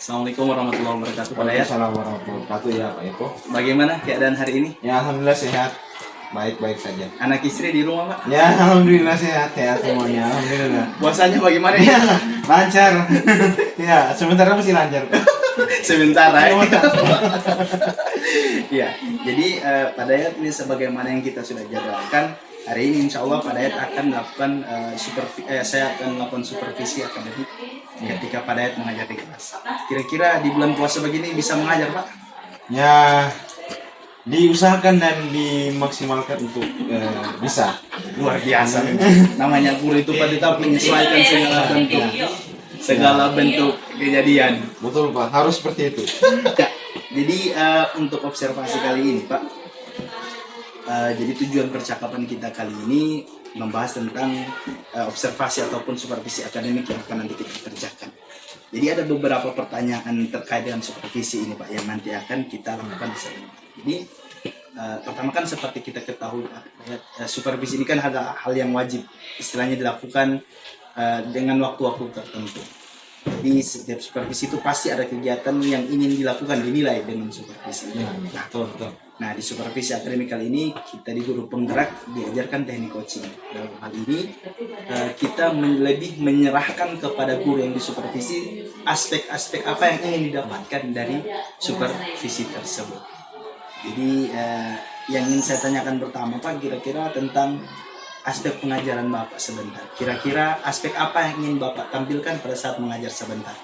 Assalamualaikum warahmatullahi wabarakatuh. Pak Dayat, Waalaikumsalam warahmatullahi wabarakatuh ya Pak Eko. bagaimana keadaan hari ini? Ya alhamdulillah sehat, baik-baik saja. Anak istri di rumah, Pak? Ya alhamdulillah sehat semuanya, alhamdulillah. Puasanya bagaimana? Ya lancar. Ya sementara masih lancar. Sebentar ya. Ya, jadi Pak Dayat ini sebagaimana yang kita sudah jadwalkan, hari ini insya Allah Pak Dayat akan melakukan saya akan melakukan supervisi akademik ketika Pak Dayat mengajar di kelas. Kira-kira di bulan puasa begini bisa mengajar, Pak? Ya diusahakan dan dimaksimalkan untuk bisa. Luar biasa. Namanya guru itu Pak tetap menyesuaikan segala bentuk kejadian. Betul Pak, harus seperti itu. Ya, jadi untuk observasi kali ini Pak, jadi tujuan percakapan kita kali ini membahas tentang observasi ataupun supervisi akademik yang akan nanti kita kerjakan. Jadi ada beberapa pertanyaan terkait dengan supervisi ini Pak yang nanti akan kita lakukan di sini. Jadi pertama kan seperti kita ketahui supervisi ini kan ada hal yang wajib istilahnya dilakukan dengan waktu-waktu tertentu. Jadi setiap supervisi itu pasti ada kegiatan yang ingin dilakukan, dinilai dengan supervisi. Nah, di supervisi akademik kali ini kita di guru penggerak diajarkan teknik coaching. Dalam hal ini kita lebih menyerahkan kepada guru yang disupervisi aspek-aspek apa yang ingin didapatkan dari supervisi tersebut. Jadi yang ingin saya tanyakan pertama Pak, kira-kira tentang aspek pengajaran Bapak sebentar. Kira-kira aspek apa yang ingin Bapak tampilkan pada saat mengajar sebentar?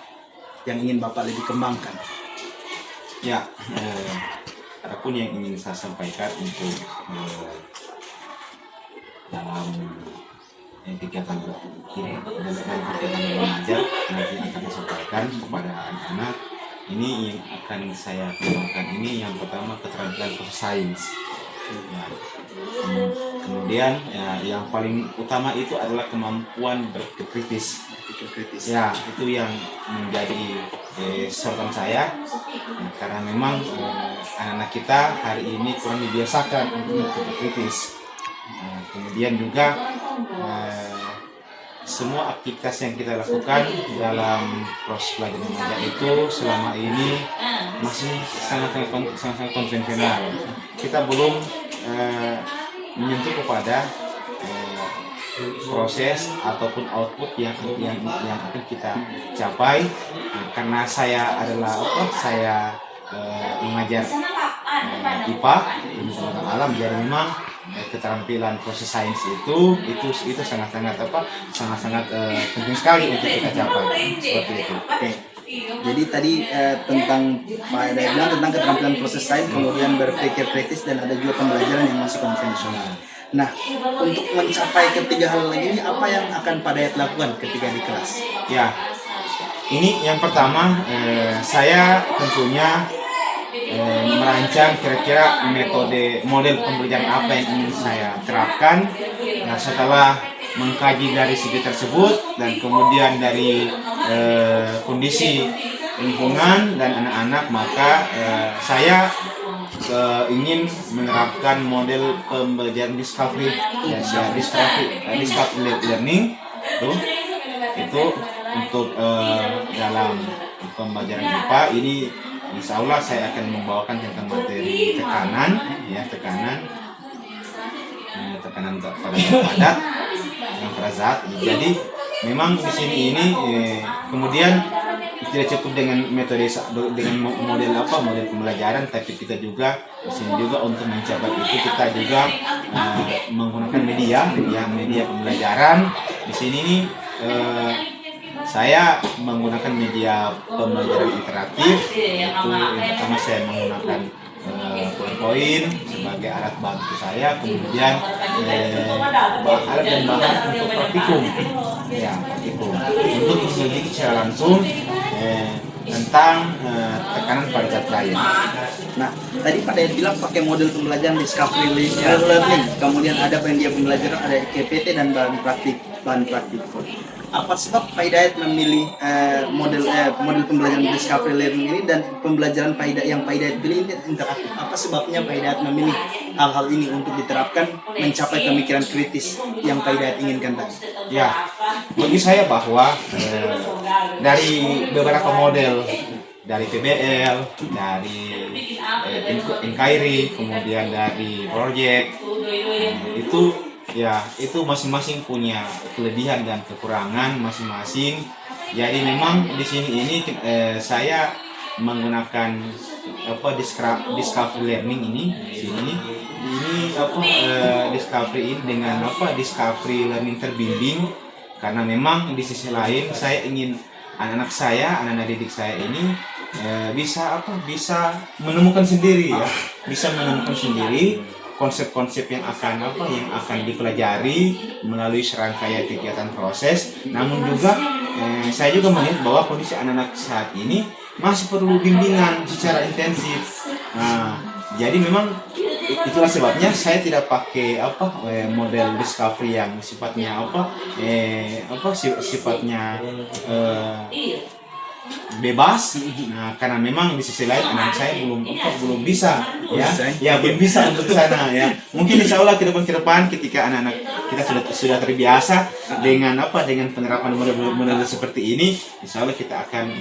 Yang ingin Bapak lebih kembangkan? Ya, adapun yang ingin saya sampaikan untuk dalam kegiatan mengajar nanti akan disampaikan kepada anak-anak. Ini yang akan saya kembangkan ini yang pertama keterampilan proses sains. Ya. Kemudian ya, yang paling utama itu adalah kemampuan berpikir kritis. Ya, itu yang menjadi sorotan saya karena memang anak-anak kita hari ini kurang dibiasakan untuk berpikir kritis. Kemudian juga semua aktivitas yang kita lakukan dalam proses belajar mengajar itu selama ini masih sangat konvensional. Kita belum menyentuh kepada proses ataupun output yang akan kita capai. Karena saya adalah saya mengajar IPA ilmu alam, jadi memang keterampilan proses sains itu sangat-sangat penting sekali untuk kita capai seperti itu. Oke. Jadi tadi tentang Pak Dayat bilang tentang keterampilan proses sains, kemudian berpikir kritis dan ada juga pembelajaran yang masih konvensional. Nah, untuk mencapai ketiga hal lagi ini apa yang akan Pak Dayat lakukan ketika di kelas? Ya, ini yang pertama saya tentunya merancang kira-kira model pembelajaran apa yang ingin saya terapkan. Nah, setelah mengkaji dari segi tersebut dan kemudian dari kondisi lingkungan dan anak-anak, maka saya ingin menerapkan model pembelajaran discovery learning itu untuk dalam pembelajaran IPA ini. Insya Allah saya akan membawakan tentang materi tekanan pada zat. Jadi memang di sini ini kemudian tidak cukup dengan model pembelajaran, tapi kita juga di sini juga untuk mencapai itu kita juga menggunakan media pembelajaran. Di sini nih saya menggunakan media pembelajaran interaktif. Itu yang pertama saya menggunakan PowerPoint sebagai alat bantu saya, kemudian alat dan bahan untuk praktikum untuk diselidiki secara langsung tentang tekanan pada zat lain. Nah, tadi Pak Dayat bilang pakai model pembelajaran discovery learning, kemudian ada pendia pembelajaran, ada KPT dan bahan praktik. Apa sebab Pak Dayat memilih model pembelajaran discovery learning ini dan pembelajaran yang Pak Dayat pilih ini interaktif? Apa sebabnya Pak Dayat memilih hal-hal ini untuk diterapkan mencapai pemikiran kritis yang Pak Dayat inginkan tadi? Ya, bagi saya bahwa dari beberapa model dari PBL, dari NKRI, kemudian dari Project. Itu ya itu masing-masing punya kelebihan dan kekurangan masing-masing. Jadi memang di sini ini saya menggunakan discovery learning ini discovery ini dengan discovery learning terbimbing, karena memang di sisi lain saya ingin anak-anak didik saya ini bisa menemukan sendiri ya, bisa menemukan sendiri konsep-konsep yang akan dipelajari melalui serangkaian kegiatan proses. Namun juga saya juga melihat bahwa kondisi anak-anak saat ini masih perlu bimbingan secara intensif. Nah, jadi memang itulah sebabnya saya tidak pakai model discovery yang sifatnya sifatnya bebas. Nah, karena memang di sisi lain anak saya belum bisa belum bisa untuk sana ya. Mungkin insya Allah ke depan ketika anak-anak kita sudah terbiasa dengan penerapan model seperti ini, insya Allah kita akan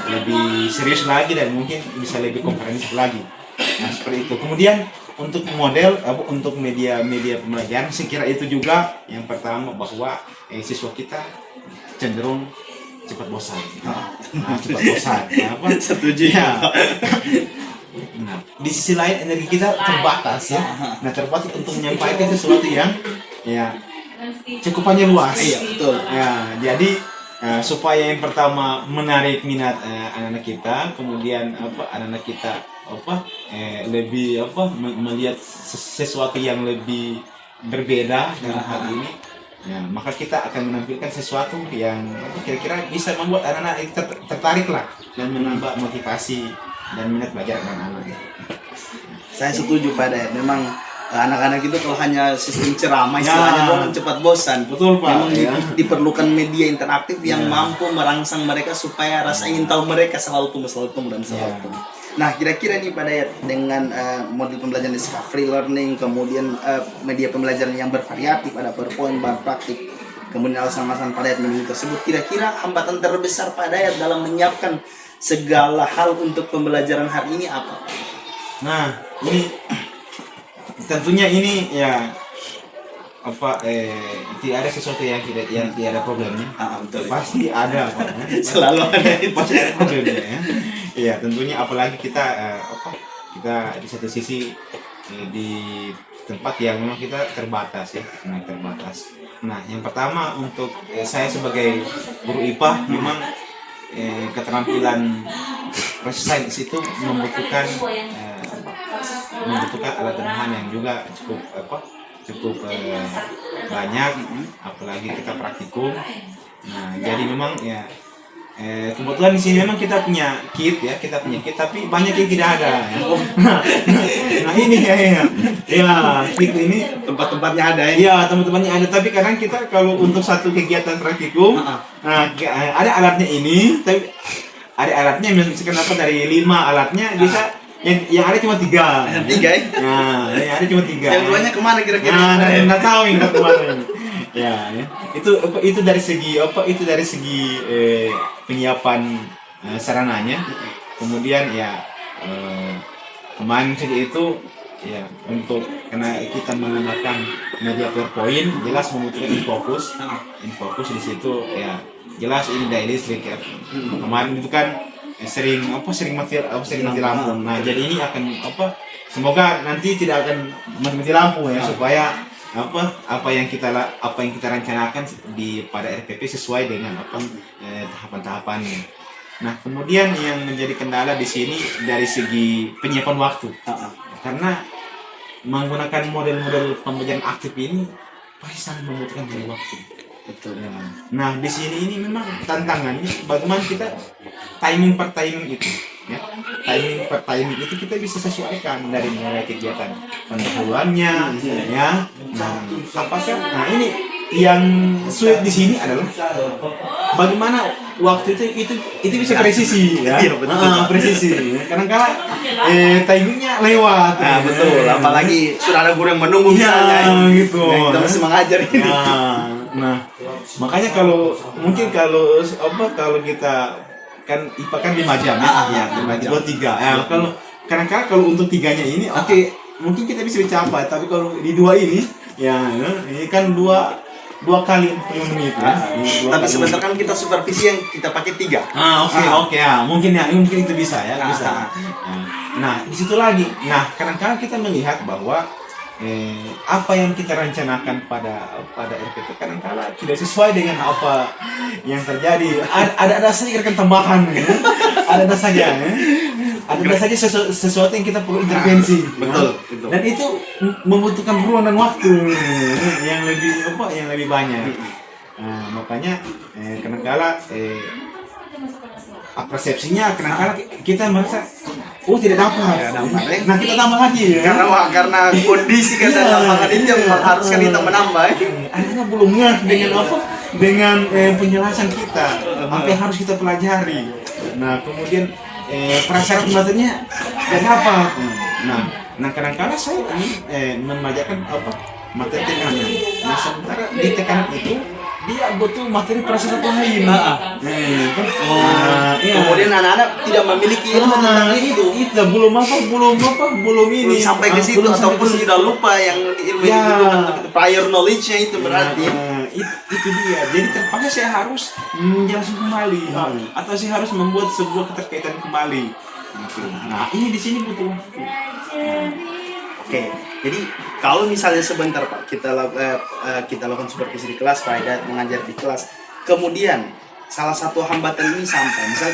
lebih serius lagi dan mungkin bisa lebih komprehensif lagi. Nah, seperti itu. Kemudian untuk model untuk media pembelajaran, saya kira itu juga yang pertama, bahwa siswa kita cenderung cepat bosan. Setuju ya. Nah, di sisi lain energi kita terbatas ya. Nah, terbatas untuk menyampaikan sesuatu yang cakupannya luas. Iya, betul. Ya, jadi supaya yang pertama menarik minat anak-anak kita, kemudian anak-anak kita lebih melihat sesuatu yang lebih berbeda dalam hal ini. Ya, maka kita akan menampilkan sesuatu yang kira-kira bisa membuat anak-anak itu tertarik lah dan menambah motivasi dan minat belajar anak-anak. Saya setuju Pak Dayat. Memang anak-anak itu kalau hanya sistem ceramah istilahnya orang cepat bosan. Betul Pak. Memang diperlukan media interaktif yang mampu merangsang mereka supaya rasa ingin tahu mereka selalu tumbuh dan selalu tumbuh. Nah, kira-kira nih Pak Dayat, dengan model pembelajaran discovery learning, kemudian media pembelajaran yang bervariatif, ada PowerPoint, bar praktik, kemudian alasan-alasan Pak Dayat memilih tersebut, kira-kira hambatan terbesar Pak Dayat dalam menyiapkan segala hal untuk pembelajaran hari ini apa? Nah, ini tentunya ini ya tidak ada sesuatu yang tidak ada problemnya. Betul. Pasti ada Selalu ada itu. Pasti ada problemnya ya. Iya, tentunya apalagi kita kita di satu sisi di tempat yang memang kita terbatas ya, terbatas. Nah, yang pertama untuk saya sebagai guru IPA, memang keterampilan proses sains itu membutuhkan alat tambahan yang juga cukup banyak, apalagi kita praktikum. Nah, jadi memang kebetulan di sini memang kita punya kit, tapi banyak yang tidak ada ya. Nah, ini kit ini Tempat-tempatnya ada ya. Iya, teman-temannya ada, tapi kadang kita kalau untuk satu kegiatan praktikum, nah ada alatnya ini, tapi ada alatnya misalkan dari 5 alatnya bisa yang ada cuma 3. Tiga ya? Nah, yang ada cuma 3. Yang duanya kemana kira-kira? Nah, nggak tahu yang kemana. Ya. Itu dari segi penyiapan sarananya. Kemudian kemarin saja itu untuk karena kita menggunakan media PowerPoint, jelas membutuhkan infocus di situ jelas ini daya listrik ya. Kemarin itu kan sering mati lampu. Nah, jadi ini akan semoga nanti tidak akan mati lampu ya, supaya apa yang kita rencanakan pada RPP sesuai dengan tahapan-tahapannya. Nah, kemudian yang menjadi kendala di sini dari segi penyiapan waktu. Karena menggunakan model-model pembelajaran aktif ini pasti sangat membutuhkan waktu. Betul. Nah, di sini ini memang tantangannya bagaimana kita timing per timing itu. Ya, timing per timing itu kita bisa sesuaikan dari mulai kegiatan pendahuluannya, ya. Nah, ini yang sulit di sini adalah bagaimana waktu itu bisa presisi, ya. Iya, betul. Presisi. Kadang-kala timingnya lewat. Nah, betul. Apalagi sudah ada guru yang menunggu misalnya. Gitu. Kita masih mengajar ini. Nah, makanya kalau kita kan IPA kan 5 jam ya. Iya, 5 jam. Dua 3. Ya, kalau kadang-kadang kalau untuk 3-nya ini oke, mungkin kita bisa mencapai, tapi kalau di 2 ini ya ini kan dua kali 45 menit ya. Tapi sebentar kan kita supervisi yang kita pakai 3. Oke ya, mungkin itu bisa ya, bisa. Ya. Nah, di situ lagi. Nah, kadang-kadang kita melihat bahwa apa yang kita rencanakan pada RPT kadang-kadang tidak sesuai dengan apa yang terjadi. Ada saja gerakan tambahan ya. Ada saja ya. Ada saja sesuatu yang kita perlu intervensi. Betul. Dan itu membutuhkan ruang dan waktu yang lebih banyak. Nah, makanya kadang-kadang persepsinya kadang-kadang kita merasa tidak dapat. Nah, kita tambah lagi ya. Karena kondisi kan dalam lapangan ini yang mengharuskan kita menambah. Akhirnya belum ngeh dengan penjelasan kita apa yang harus kita pelajari. Nah, kemudian prasyarat materinya tidak dapat. Nah kadang-kadang saya ingin mengajarkan materi tekanan. Nah, sementara di tekanan itu dia butuh materi prasyarat lain. Kemudian anak-anak tidak memiliki ilmu tentang itu. Belum ini Sampai ke situ ataupun sudah lupa yang ilmu itu prior knowledge-nya itu berarti. Itu dia. Jadi terpaksa saya harus menjelaskan kembali atau saya harus membuat sebuah keterkaitan kembali. Nah, ini di sini butuh waktu. Oke, jadi kalau misalnya sebentar Pak kita lakukan supervisi di kelas, Pak Hidayat mengajar di kelas, kemudian salah satu hambatan ini sampai,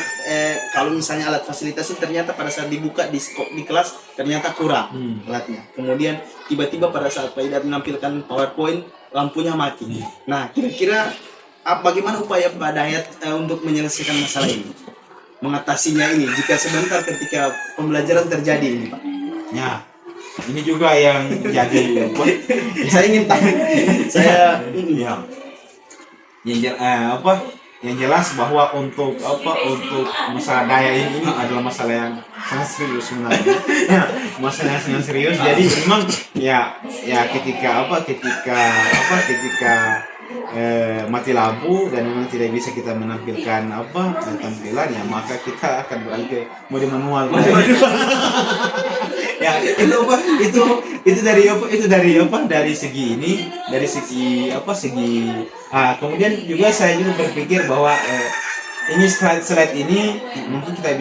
kalau misalnya alat fasilitas ini ternyata pada saat dibuka di kelas ternyata kurang alatnya, kemudian tiba-tiba pada saat Pak Hidayat menampilkan PowerPoint lampunya mati. Nah, kira-kira bagaimana upaya Pak Hidayat untuk menyelesaikan masalah ini, mengatasinya ini jika sebentar ketika pembelajaran terjadi ini Pak? Ya. Ini juga yang jadi saya ingin tahu. Yang jelas bahwa untuk masalah daya ini adalah masalah yang sangat serius sebenarnya. Masalah yang sangat serius. Jadi memang ketika mati lampu dan memang tidak bisa kita menampilkan tampilan, ya maka kita akan beralih ke mode manual. Ya dari segi kemudian juga saya juga berpikir bahwa ini slide ini mungkin kita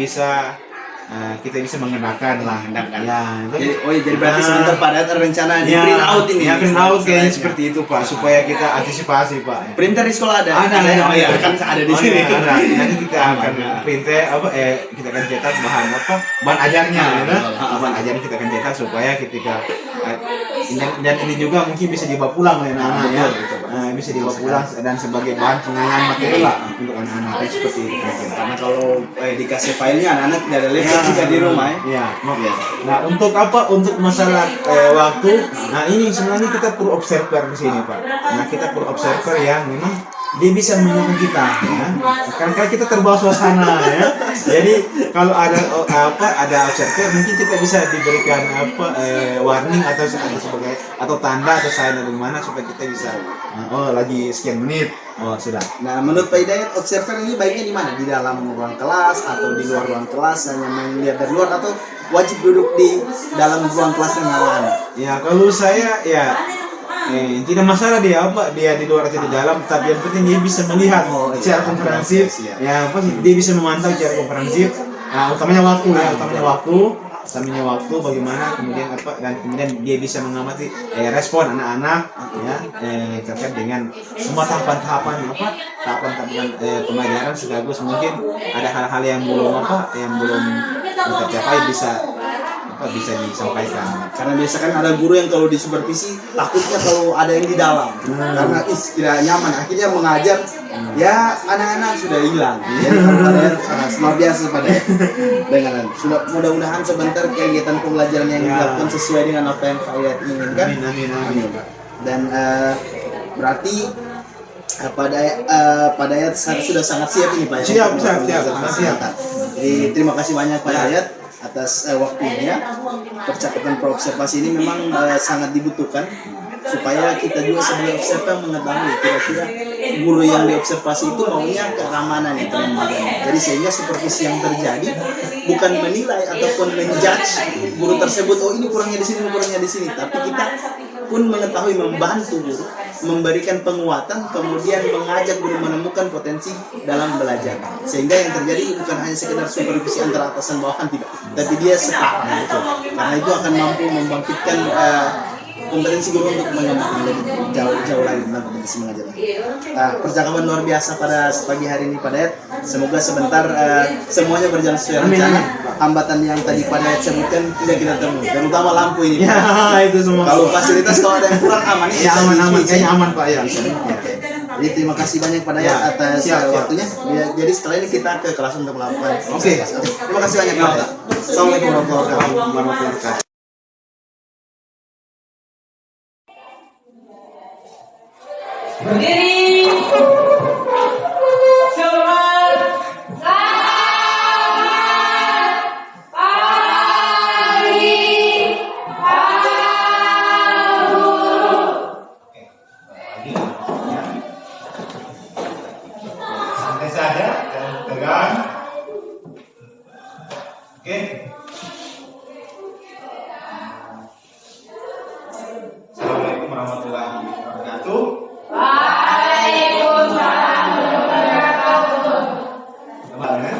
bisa mengenakan lah. Ya, jadi berarti sebentar pada rencana di print out ini. Ya, print out kayaknya seperti itu Pak, supaya kita antisipasi Pak. Printer di sekolah ada. Ada. Oh ya, kan ada di sini. Ada. Nanti kita akan kita akan cetak bahan ajarnya, bahan ajarnya kita akan cetak supaya ketika dan ini juga mungkin bisa dibawa pulang oleh anak-anak ya. Bisa dibawa pulang dan sebagai bahan pengenalan materi lah untuk anak-anak seperti itu. Karena kalau dikasih filenya anak-anak tidak ada laptop juga di rumah ya. Nah, untuk masalah waktu, nah ini sebenarnya kita perlu observer di sini Pak. Nah, kita perlu observer yang memang dia bisa mengingatkan kita ya. Karena kita terbawa suasana ya. Jadi kalau ada observer mungkin kita bisa diberikan warning atau tanda atau sign dari mana supaya kita bisa lagi sekian menit. Sudah. Nah, menurut Pak Hidayat observer ini baiknya di mana? Di dalam ruang kelas atau di luar ruang kelas, hanya melihat dari luar atau wajib duduk di dalam ruang kelas dengan anak-anak? Ya, kalau saya tidak masalah dia di luar atau di dalam, tapi yang penting dia bisa melihat secara komprehensif. Ya, dia bisa memantau secara komprehensif. Nah, utamanya waktu bagaimana kemudian dia bisa mengamati respon anak-anak ya terkait dengan semua tahapan pembelajaran, sekaligus mungkin ada hal-hal yang belum tercapai bisa disampaikan. Karena biasa kan ada guru yang kalau di supervisi takutnya kalau ada yang di dalam karena tidak nyaman, akhirnya mengajar ya anak-anak sudah hilang. Jadi luar biasa pada dengan sudah mudah-mudahan sebentar kegiatan pembelajaran yang dilakukan sesuai dengan apa yang kalian inginkan. Amin. Dan berarti Pak Dayat sudah sangat siap ini Pak. Siap. Jadi terima kasih banyak Pak Dayat atas waktunya. Percakapan pro-observasi ini memang sangat dibutuhkan supaya kita juga sebagai observer mengetahui kira-kira guru yang diobservasi itu maunya keamanan ya teman-teman. Jadi sehingga supervisi yang terjadi bukan menilai ataupun menjudge guru tersebut, oh ini kurangnya di sini, kurangnya di sini, tapi kita pun mengetahui, membantu guru, memberikan penguatan, kemudian mengajak guru menemukan potensi dalam belajar. Sehingga yang terjadi bukan hanya sekedar supervisi antara atasan bawahan, tidak, tapi dia setara itu. Karena itu akan mampu membangkitkan kompetensi guru untuk mengembangkan lebih jauh lagi tentang kompetensi mengajar. Percakapan luar biasa pada pagi hari ini Pak Dayat. Semoga sebentar semuanya berjalan sesuai rencana. Hambatan yang tadi Pak Dayat sebutkan tidak kita temui, terutama lampu ini. Ya, itu semua. Kalau fasilitas kalau ada yang kurang aman, ini Ya, aman, kayaknya aman Pak ya. Jadi terima kasih banyak Pak Dayat atas siap. waktunya. Jadi setelah ini kita ke kelas untuk melakukan. Oke. Terima kasih banyak Pak Dayat. Assalamualaikum warahmatullahi wabarakatuh. Berdiri. Selamat pagi, Pak Guru. Santai saja, jangan tegang. Oke. Assalamualaikum warahmatullahi wabarakatuh. Waalaikumsalam warahmatullahi wabarakatuh.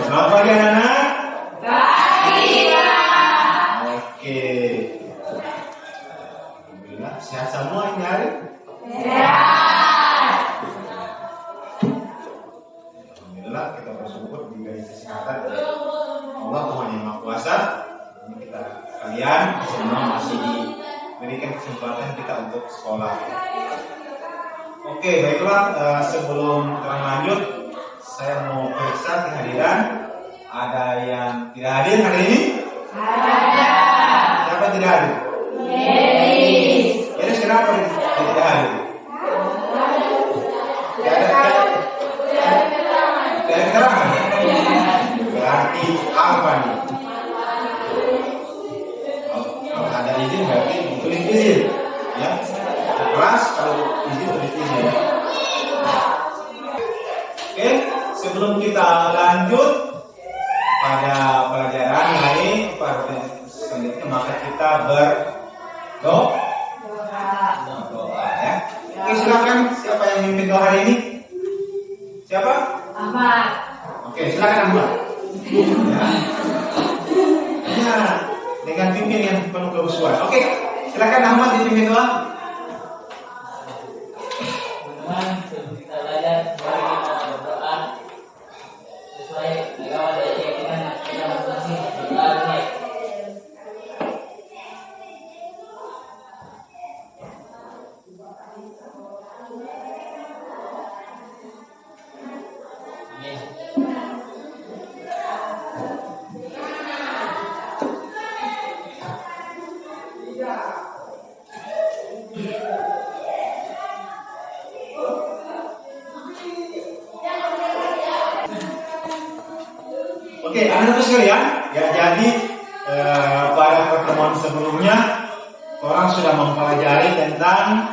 Selamat pagi anak-anak. Pagi, Pak. Oke. Alhamdulillah sehat semua ini hari. Sehat. Alhamdulillah kita bersyukur diberi kesehatan dari Allah Tuhan Yang Maha Kuasa. Ini kita kalian semua masih diberikan kesempatan kita untuk sekolah. Oke, baiklah, sebelum kita lanjut, saya mau periksa kehadiran. Ada yang tidak hadir hari ini? Ada. Siapa yang tidak hadir? Jadi kenapa dia tidak hadir? Tidak ada keterangan. Berarti apa nih? Kalau ada izin berarti tulis izin, ya. Kelas kalau izin tulis izin. Oke, sebelum kita lanjut pada pelajaran hari selanjutnya, maka kita berdoa ya. Oke, silakan siapa yang memimpin doa hari ini? Siapa? Ahmad. Oke, silakan Ahmad. Ya, dengan pimpin yang penuh kehusuan. Oke, silakan Ahmad dipimpin doa. Teman-teman, sebelum kita belajar, mari kita berdoa sesuai agama dan keyakinan kita masing-masing. Berdoa dimulai. Oke, anak-anak sekalian, ya jadi pada pertemuan sebelumnya orang sudah mempelajari tentang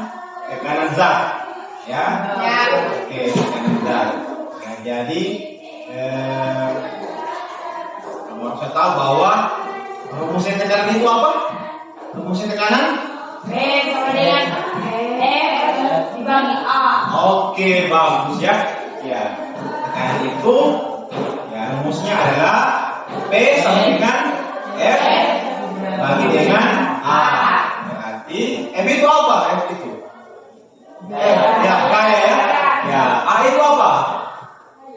tekanan zat, ya. Oke, tekanan zat. Ya, jadi kamu harus tahu bahwa rumusnya tekanan itu apa? Rumusnya tekanan? B sama dengan F dibagi A. Oke, bagus ya. Ya, tekanan itu ya rumusnya adalah P sama dengan F bagi dengan A. Berarti F itu apa? F itu ya gaya ya. Ya, A itu apa?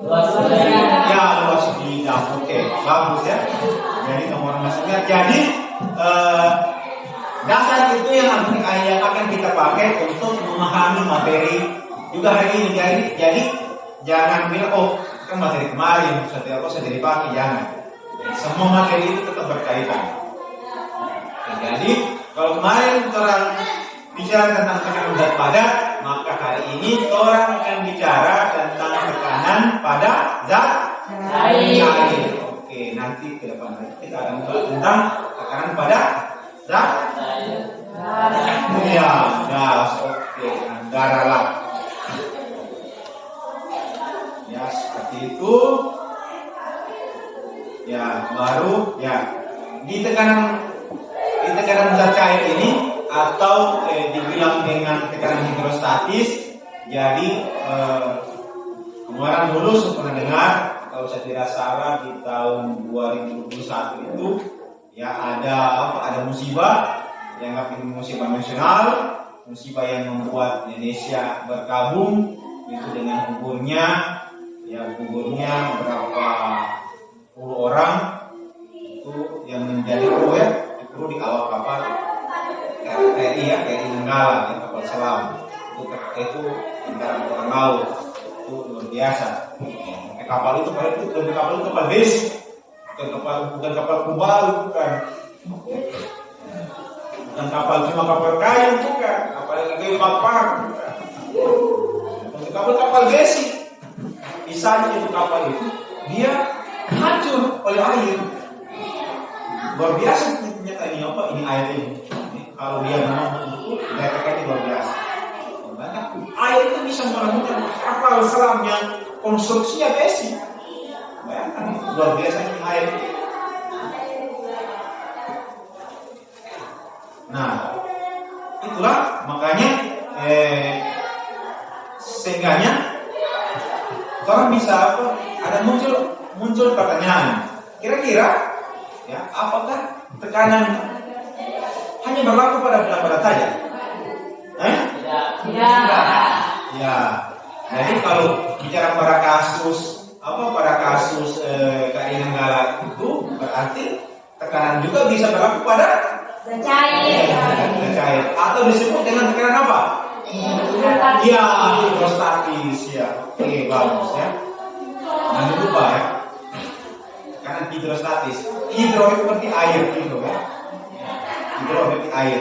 Luas udara. Ya, luas bidang. Oke, bagus ya. Jadi nomor masuknya. Jadi dasar itu yang akan kita pakai untuk memahami materi juga hari ini. Jadi jangan bilang oh kan materi kemarin sudah dipakai, jangan. Semua materi itu tetap berkaitan. Jadi kalau kemarin orang bicara tentang tekanan zat padat, maka hari ini orang akan bicara tentang tekanan pada zat cair. Oke, nanti ke depan kita akan bahas tentang tekanan pada zat Saya ya gas. Oke, darah lah. baru ya di tekanan zat cair ini atau dibilang dengan tekanan hidrostatis. Jadi kemarin dulu saya pernah dengar, kalau saya tidak salah di tahun 2021 itu ya ada musibah yang ini musibah nasional, musibah yang membuat Indonesia berkabung itu dengan gugurnya berapa puluh orang itu yang menjadi kru di awal kapal KRI Nanggala, kapal selam itu antara angkatan laut itu luar biasa. Kapal itu kapal besi, bukan kapal kubal, bukan cuma kapal kayu, bukan kapal kayu bakar, kapal besi. Misalnya itu kapal itu dia hancur oleh air. Luar biasa ternyata ini air ini. Kalau dia memang betul, efeknya luar biasa. Makanya air itu bisa melakukan kapal selam yang konstruksinya besi. Bayangkan luar biasa ini air. Nah, itulah makanya sehingganya orang bisa ada muncul pertanyaan. Kira-kira ya apakah tekanan hanya berlaku pada berat saja? Tidak. Ya. Jadi kalau bicara pada kasus KRI Nanggala itu berarti tekanan juga bisa berlaku pada cair atau disebut dengan tekanan apa? Ya, hidrostatis ya. Oke, bagus ya. Jangan lupa ya. Karena hidrostatis. Hidro itu berarti air, hidro ya. Hidro berarti air.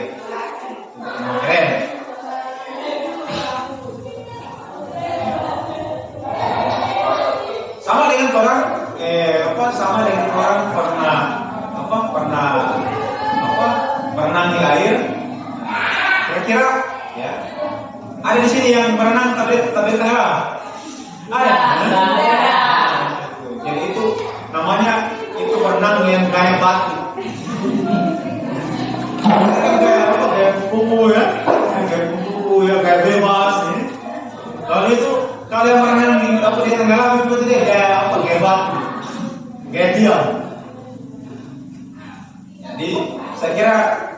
Keren. Sama dengan orang berenang di air. Kira-kira ya. Ada di sini yang berenang tablet tengah. Ada. Jadi itu namanya berenang yang gaya batu. Gaya kupu ya, gaya bebas. Lalu itu kalau yang berenang di tengah itu dia gaya batu, gaya diam. Jadi saya kira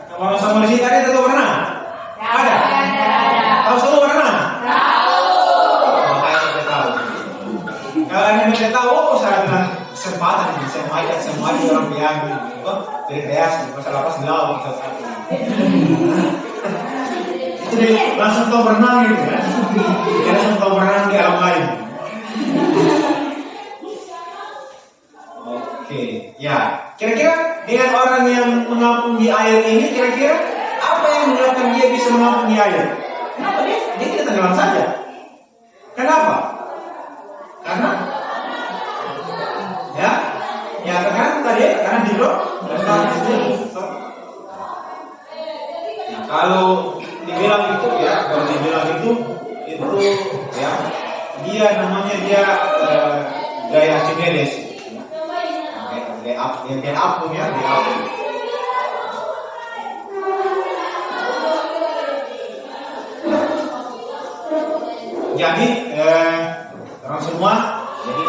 kalau sama di sini ada yang berenang. Ada. Tahu semua berenang? Kalau Anda tidak tahu, saya bilang kesempatan ini, semua orang biang gitu, jadi kreasi, masalah pas di laut itu dia langsung tahu berenang gitu ya, dia langsung tahu berenang di alam lain. Oke, ya, kira-kira dengan orang yang mengapung di air ini, kira-kira apa yang menyebabkan dia bisa mengapung di air? Kenapa dia tidak tenggelam saja? Kenapa? Karena tekanan hidrostatis. Nah, kalau dibilang itu ya, dia namanya gaya Archimedes. Gaya apung ya, gaya apung. Jadi orang semua, jadi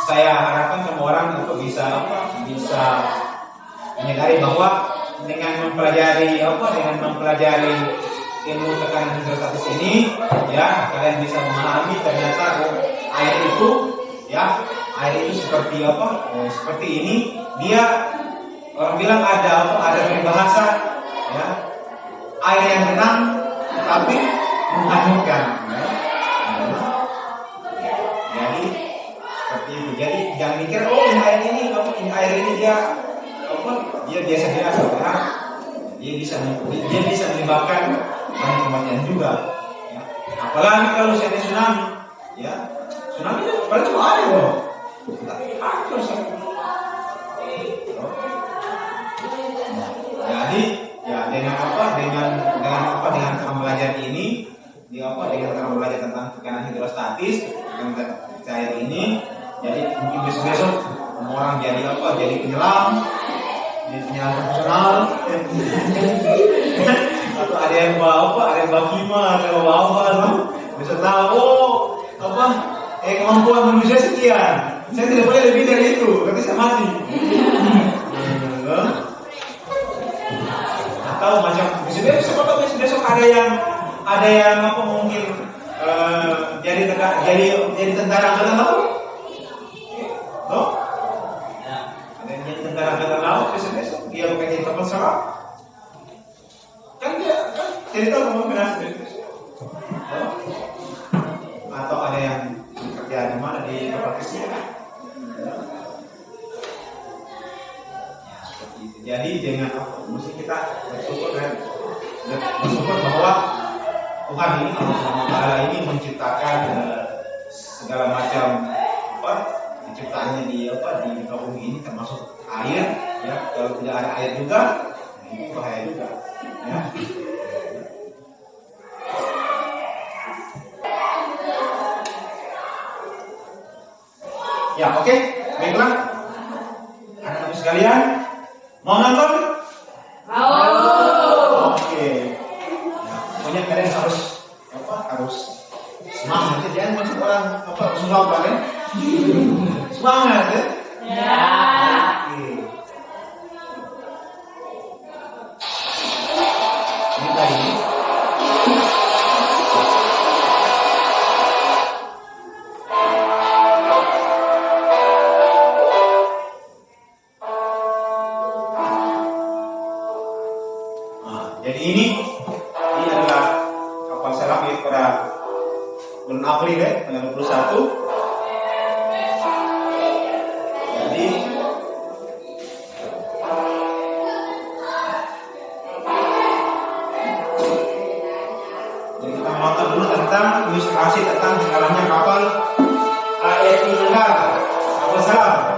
saya harapkan semua orang itu bisa menyadari bahwa dengan mempelajari ilmu tekanan hidrostatis ini, ya kalian bisa memahami ternyata air itu seperti ini. Dia orang bilang ada peribahasa ya, air yang tenang tapi menghanyutkan. Jadi seperti itu. Jadi jangan mikir ini air ini dia biasa-biasa, karena dia bisa menyebabkan banyak kematian juga. Ya. Apalagi kalau ada tsunami, ya tsunami itu berarti cuma air loh. Jadi ya dengan cara belajar ini, dengan cara belajar tentang tekanan hidrostatis, tentang cair ini, jadi mungkin besok orang jadi apa? Jadi penyelam, profesional. Atau ada yang bawa apa? Ada yang bawa kima, ada yang bawa apa? Bisa tahu apa? Kemampuan manusia sekian. Saya tidak boleh lebih dari itu, nanti saya mati. Atau macam besok ada yang apa mungkin jadi tentara angkatan laut. Toh? Ada yang jadi tentara angkatan laut besok dia bukan jadi kapal selam. Kan dia kan cerita sama penasihat besok. Atau ada yang kerja di mana di kapal kecil. Jadi dengan apa? Mesti kita bersyukur bahwa Tuhan ini Allah SWT ini menciptakan segala macam apa ciptaannya di muka bumi ini termasuk air ya. Kalau tidak ada air juga ini bahaya juga ya. Ya oke, baiklah anak-anak sekalian. Mau nonton? Mau. Oke. Nah, pokoknya kalian harus semangat. Jangan masuk orang sumpah kan? Semangat ya. Ya. Oke. Ini tadi. Jadi ini adalah kapal selam milik pada bulan April ya, tanggal 21. Jadi kita menonton dulu tentang ilustrasi tentang jalannya kapal AET Nenggala, kapal selam.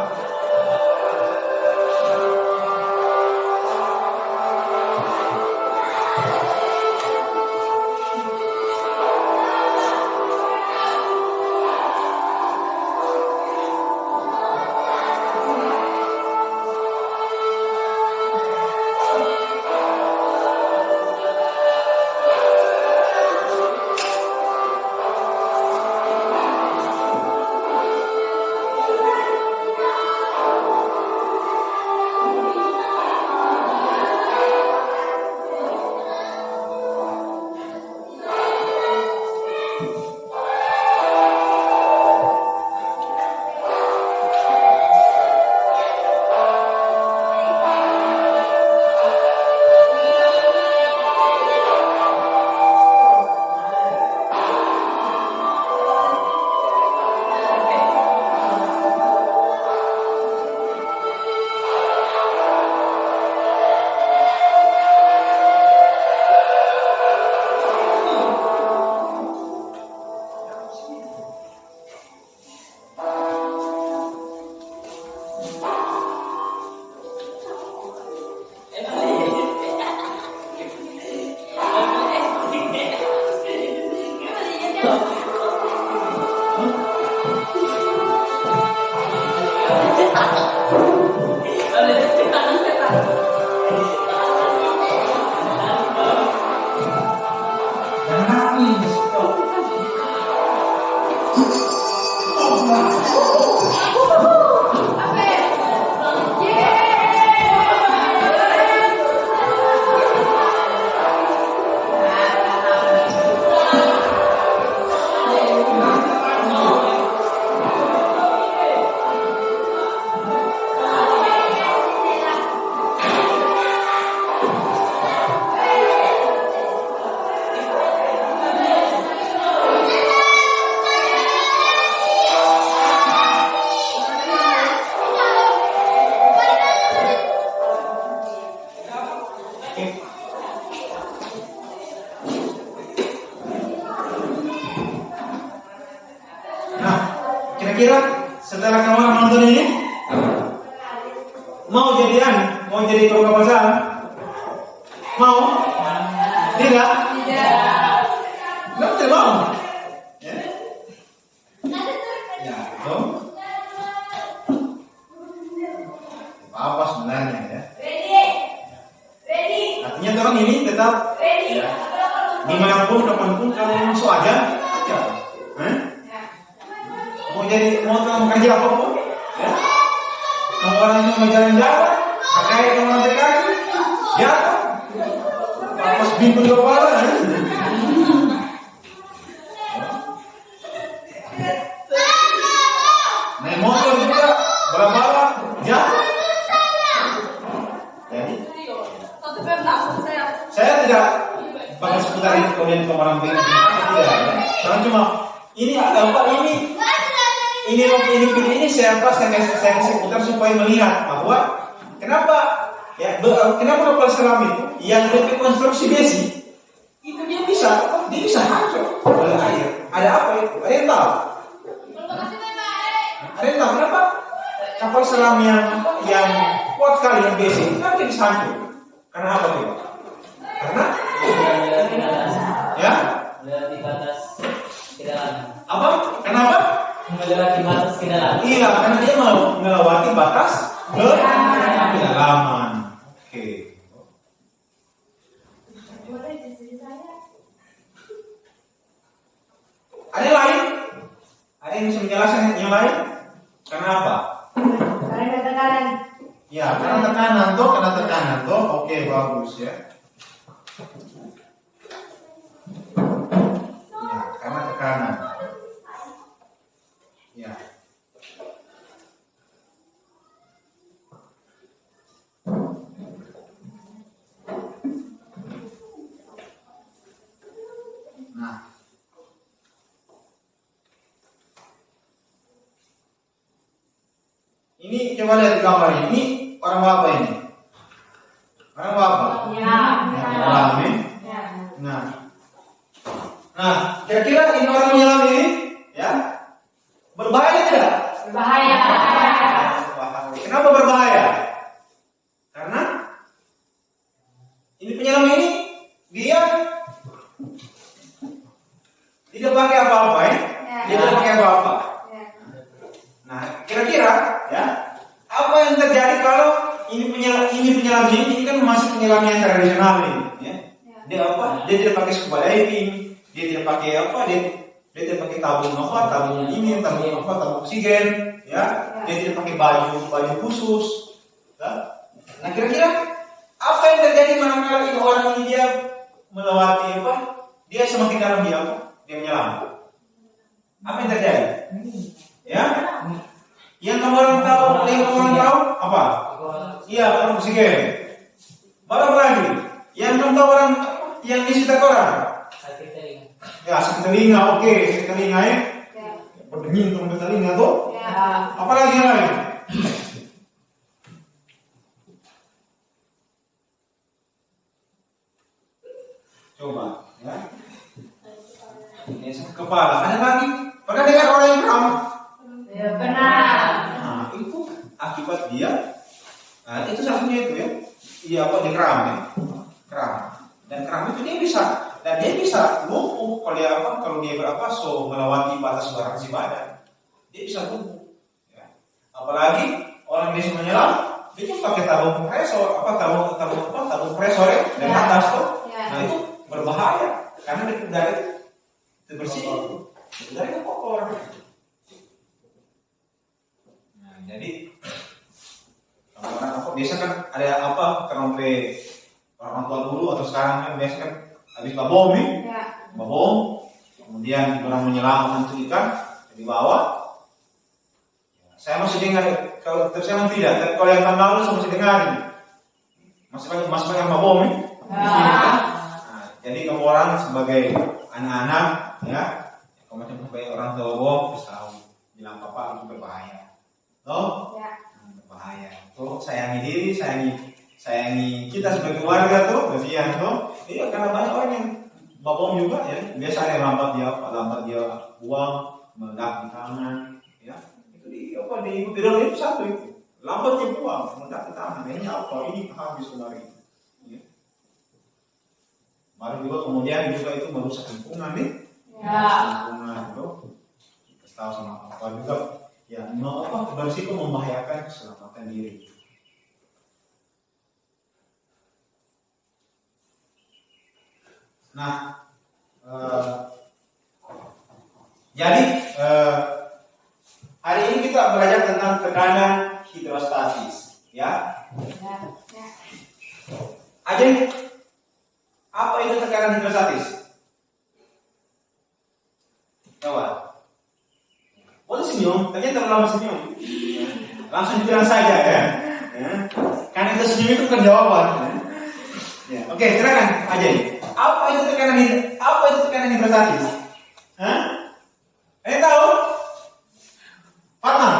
Kira-kira setelah kamu nonton ini mau jadi kru kapal selam? Mau? Tidak? Tidak mau? Ya, dong. tetap ya, dimanapun kapanpun kalau masuk aja. Mau kerja apapun, ya. Mau orang itu mau jalan-jalan, pakai orang kaki, ya. Pas bingung di kepala, ya. Naik motor juga, balap-balap, ya. Jadi, saya tidak pakai seputar itu kemudian orang bingung, tidak. Ya. Karena cuma ini ada apa ini saya kasih putar supaya melihat bahwa kenapa kapal selam itu yang lebih konstruksi besi itu dia bisa hancur oleh air. Ada apa itu? Ada yang tahu? Ada yang tahu kenapa kapal selam yang kuat sekali yang besi itu kan bisa hancur? Karena apa tuh? Karena ya melewati batas kedalaman. apa? Kenapa? Melewati batas kedalaman. Iya, karena dia mau melewati batas kedalaman. Oke. Ada yang lain? Ada yang bisa menjelaskan yang lain? Karena apa? Karena tekanan. Ya, karena tekanan tuh. Oke, bagus ya. Ya, karena tekanan. Ya. Nah. Ini coba lihat gambar ini. Orang apa ini? Orang apa? Ya. Menyelam. Nah, kira-kira ini orang menyelam ini, ya, berbahaya tidak? Berbahaya. Kenapa berbahaya? Karena ini penyelam ini dia tidak pakai apa-apa ya. Dia tidak pakai apa-apa. Nah, kira-kira ya, apa yang terjadi kalau ini penyelam ini kan masih penyelam yang tradisional ini, ya. Dia apa? Dia tidak pakai scuba diving, dia tidak pakai apa? Dia tidak pakai tabung oksigen, ya. Dia tidak pakai baju khusus. Ya. Nah, kira-kira apa yang terjadi manakala ini orang ini dia melewati apa? Dia semakin dalam dia apa? Dia menyelam. Apa yang terjadi? Ya? Yang kamu orang tahu apa? Iya, orang oksigen. Baru lagi. Yang kamu tahu orang yang di sekitar orang? Sakit telinga. Ya, sakit telinga. Oke, sakit telinga ya. Berdenging tuh ke telinga tuh. Apa lagi yang lain? Coba, ya. Ini sakit kepala. Ada lagi? Pernah dengar orang yang kram? Ya, benar. Nah, itu akibat dia. Nah, itu satunya itu ya. Iya, apa dia kram ya? Kram. Dan kram itu dia bisa lumpuh kalau dia melewati batas berat si badan. Dia bisa lumpuh. Ya. Apalagi orang yang menyelam, dia itu pakai tabung kompresor ya, dan atas tuh. Nah, itu berbahaya karena dari itu bersih. Dari itu kotor. Nah, jadi orang biasa kan ada apa kenompe orang tua dulu atau sekarang kan biasa kan habis babom kemudian orang menyelam untuk ikan di bawah. Saya masih dengar kalau saya tidak, tapi kalau yang tahun lalu saya masih dengar masih banyak babom Nah, jadi kamu orang sebagai anak-anak ya, kamu macam sebagai orang tua babom harus tahu bilang papa itu berbahaya. Toh? Bahaya. Tuh sayangi diri, sayangi kita sebagai warga tuh, kasihan tuh. Iya, karena banyak orang yang babom juga ya. Biasa ada yang lambat dia buang, meledak di tangan, ya. Itu di video itu satu itu. Lambat dia buang, meledak di tangan. Ini apa? Ini habis kemarin. Ya. Baru juga kemudian juga itu merusak lingkungan nih. Ya. Lingkungan tuh. Kita tahu sama apa juga. Ya, berisiko membahayakan keselamatan diri. Nah, jadi hari ini kita belajar tentang tekanan hidrostatis, ya. Ajeng, apa itu tekanan hidrostatis? Coba. Boleh senyum, kalian terlalu lama senyum. Langsung bilang saja ya. Karena itu senyum itu bukan jawaban. Ya. Oke, silakan Ajeng. Apa itu tekanan hidrostatis? Hah? Kalian tahu? Fatma?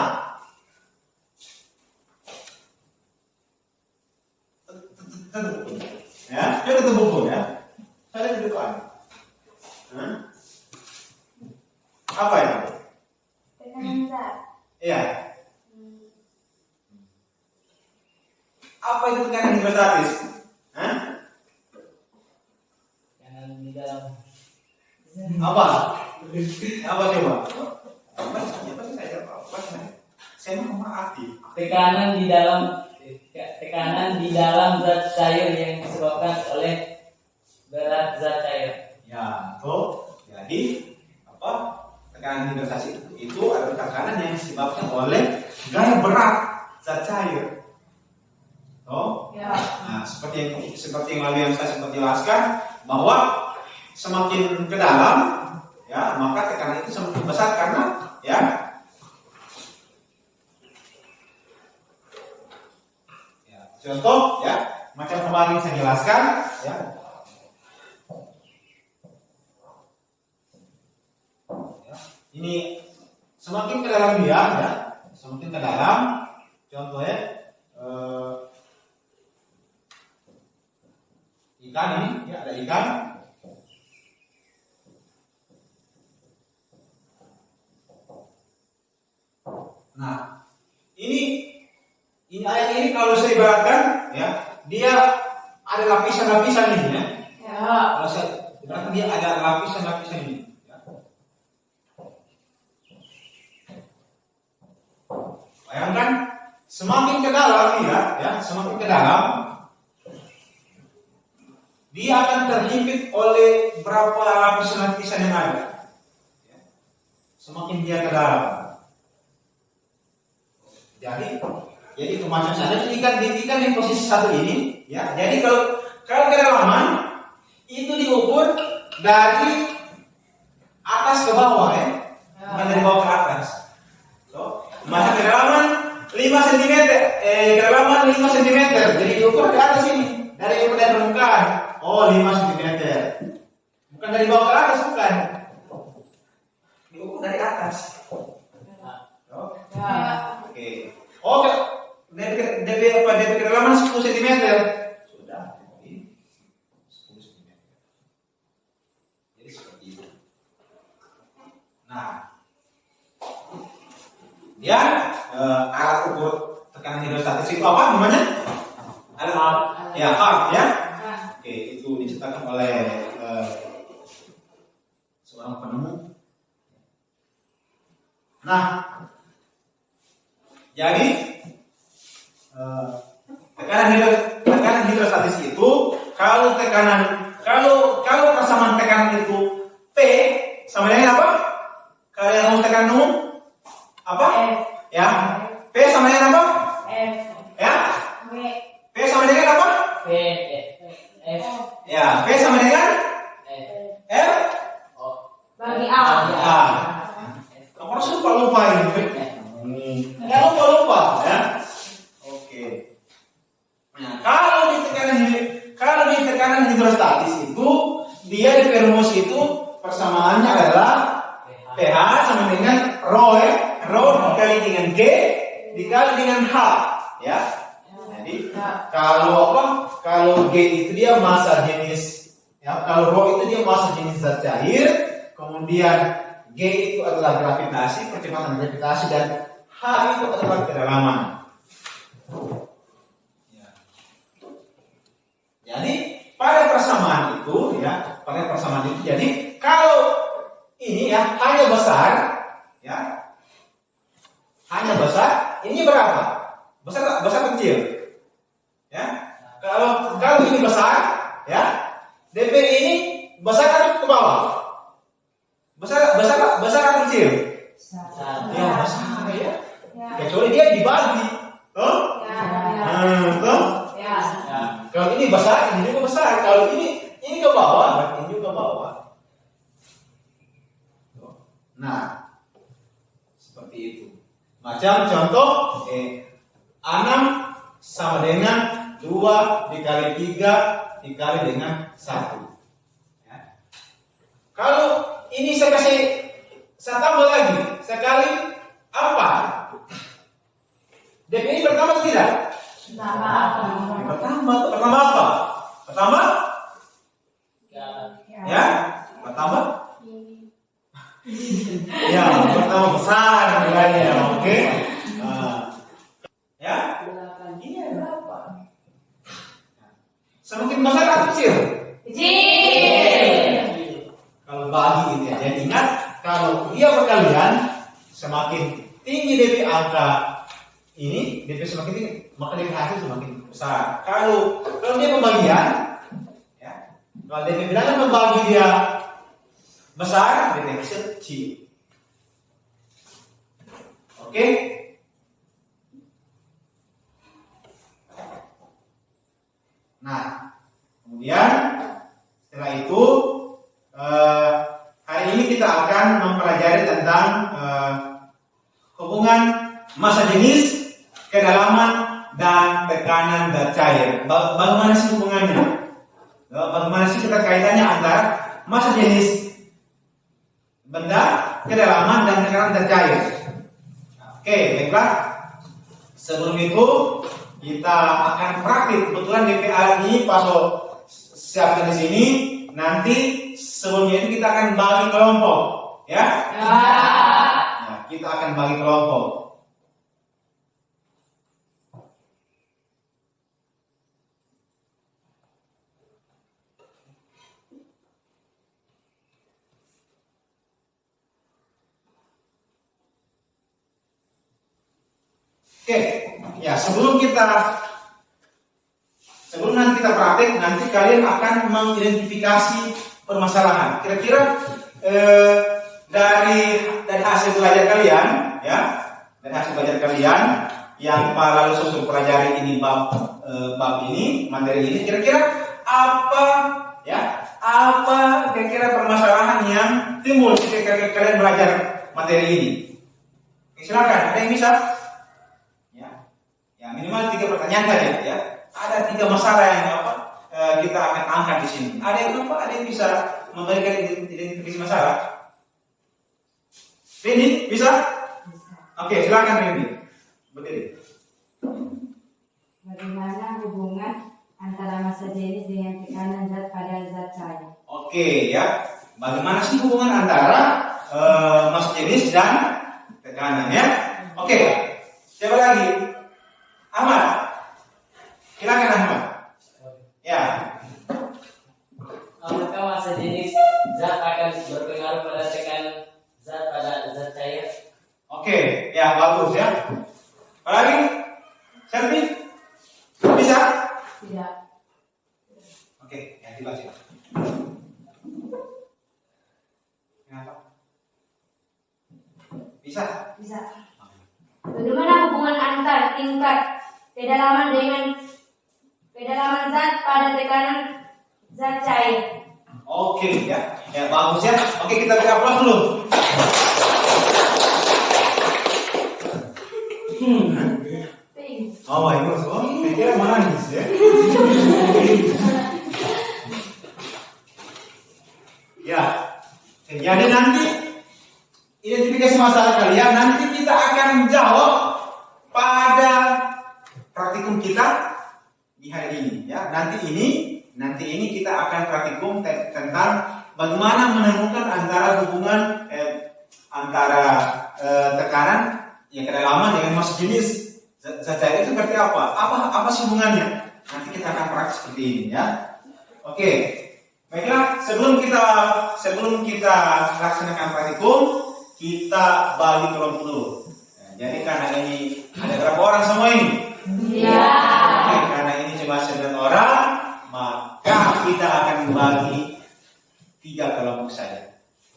Ya, coba tutup buku ya. Saya di depan. Hah? Apa itu? Tekanan zat. Iya. Apa itu tekanan hidrostatis? Hah? Jangan di dalam. Apa? Apa coba? Saya mau aktif. Tekanan di dalam zat cair yang disebabkan oleh berat zat cair. Ya, tuh. Jadi apa? Tekanan hidrostatis itu adalah tekanan yang disebabkan oleh gaya berat zat cair. Oh, Ya. nah seperti yang lalu yang saya sempat jelaskan bahwa semakin ke dalam, ya maka tekanan itu semakin besar karena ya. Contoh ya, macam kemarin saya jelaskan ya. Ini semakin ke dalam dia ya, semakin ke dalam. Contohnya ikan ini, ya ada ikan. Nah, ini ayat ini kalau saya ibaratkan ya, dia ada lapisan-lapisan ini ya. Ya. Kalau saya ibaratkan dia ada lapisan-lapisan ini. Ya. Bayangkan semakin ke dalam ya, semakin ke dalam dia akan terhimpit oleh berapa lapisan-lapisan yang ada. Ya. Semakin dia ke dalam. Jadi macam sana ikan di posisi satu ini, ya. Jadi kalau kedalaman itu diukur dari atas ke bawah ya, bukan dari bawah ke atas. So, macam kedalaman 5 cm, kedalaman 5 cm, jadi diukur ke atas ini dari permukaan. Oh 5 cm, bukan dari bawah ke atas, bukan. Diukur dari atas. Ya. Oke. Oh, DP kedalaman 10 cm. Sudah. Jadi 10 cm. Jadi seperti itu. Nah, dia alat ukur tekanan hidrostatis itu apa namanya? Alat ya, ya. Oke, itu diciptakan oleh seorang penemu. Nah, jadi tekanan hidrostatis itu kalau persamaan tekanan itu P sama dengan apa? Kalau yang mau tekanan umum apa? F. Ya. P sama dengan apa? F. Ya. W. P sama dengan apa? P, F, Ya. P sama dengan F, F. O, Bagi A. A. Kamu harus lupa ini. Ya lupa ya. Oke. Nah, kalau di tekanan hidrostatis itu dia di rumus itu persamaannya adalah pH sama dengan rho ya. Rho dikali dengan G dikali dengan H ya. Jadi kalau G itu dia massa jenis ya, kalau rho itu dia massa jenis zat cair, kemudian G itu adalah gravitasi, percepatan gravitasi, dan H itu adalah kedalaman. Ya. Jadi pada persamaan itu ya, jadi kalau ini ya hanya besar, ini berapa? Besar kecil, ya. Kalau ini besar, ya, DP ini besar atau ke bawah? Besar atau kecil? Ya, besar ya. Kecuali dia dibagi. Toh? Toh? Ya. Kalau ini besar, ini juga besar. Kalau ini ke bawah, berarti ini juga ke bawah. Nah, seperti itu. Macam contoh, 6 sama dengan 2 dikali 3 dikali dengan 1. Ya. Kalau ini saya tambah lagi, sekali 4. DP ini bertambah tidak? Bertambah apa? Pertama? Ya, bertambah? Ya, bertambah besar nilainya, oke? Ya? Iya, berapa? Semakin besar atau kecil? Kalau bagi ini ya, jadi ingat kalau dia perkalian semakin tinggi DP angka ini, DP semakin tinggi, maka DP hasil semakin besar. Kalau dia pembagian, ya, kalau DP bilangan membagi dia besar, DP hasil kecil. Oke? Nah, kemudian setelah itu hari ini kita akan mempelajari tentang hubungan massa jenis, kedalaman, dan tekanan zat cair. Bagaimana sih hubungannya? Bagaimana sih keterkaitannya antara massa jenis benda, kedalaman, dan tekanan zat cair? Oke, baiklah. Sebelum itu kita akan praktik. Kebetulan DPA ini Paso siapkan di sini. Nanti sebelumnya itu kita akan bagi kelompok, ya? Nah, kita akan bagi kelompok. Oke, ya sebelum nanti kita praktek, nanti kalian akan mengidentifikasi permasalahan. Kira-kira dari hasil belajar kalian, ya, dari hasil belajar kalian yang lalu susul pelajari ini bab ini, materi ini, kira-kira apa kira-kira permasalahan yang timbul ketika kalian belajar materi ini? Silakan, ada yang bisa? Ya, minimal 3 pertanyaan saja, ya. Ada 3 masalah yang kita akan angkat di sini. Ada yang Ada yang bisa memberikan identifikasi masalah? Rini, bisa? Oke, silakan Rini. Berdiri. Bagaimana hubungan antara massa jenis dengan tekanan zat pada zat cair? Oke, ya. Bagaimana sih hubungan antara massa jenis dan tekanan, ya? Oke. Siapa lagi? Ahmad. Silakan Ahmad. Ya. Apakah massa jenis zat akan berpengaruh pada tekanan zat pada zat cair? Oke, ya bagus ya. Apa lagi? Selfie? Bisa? Tidak. Oke, ya dibaca. Kenapa? Bisa? Bisa. Bagaimana hubungan antar tingkat kedalaman zat pada tekanan zat cair? Oke, ya. Ya bagus ya. Oke, kita beri aplaus dulu. Oh my God, pikir menangis ya. Ya, jadi nanti identifikasi masalah kalian nanti kita akan menjawab pada praktikum kita di hari ini. Ya, nanti ini kita akan praktikum tentang bagaimana menemukan antara hubungan antara tekanan yang kedalaman dengan massa jenis zat cair itu seperti apa? Apa sih hubungannya? Nanti kita akan praktik seperti ini ya. Oke. Baiklah, sebelum kita laksanakan praktikum, kita bagi kelompok dulu. Nah, jadi karena ini ada berapa orang semua ini? Iya. Oke, karena ini cuma 9 orang, maka kita akan bagi 3 kelompok saja.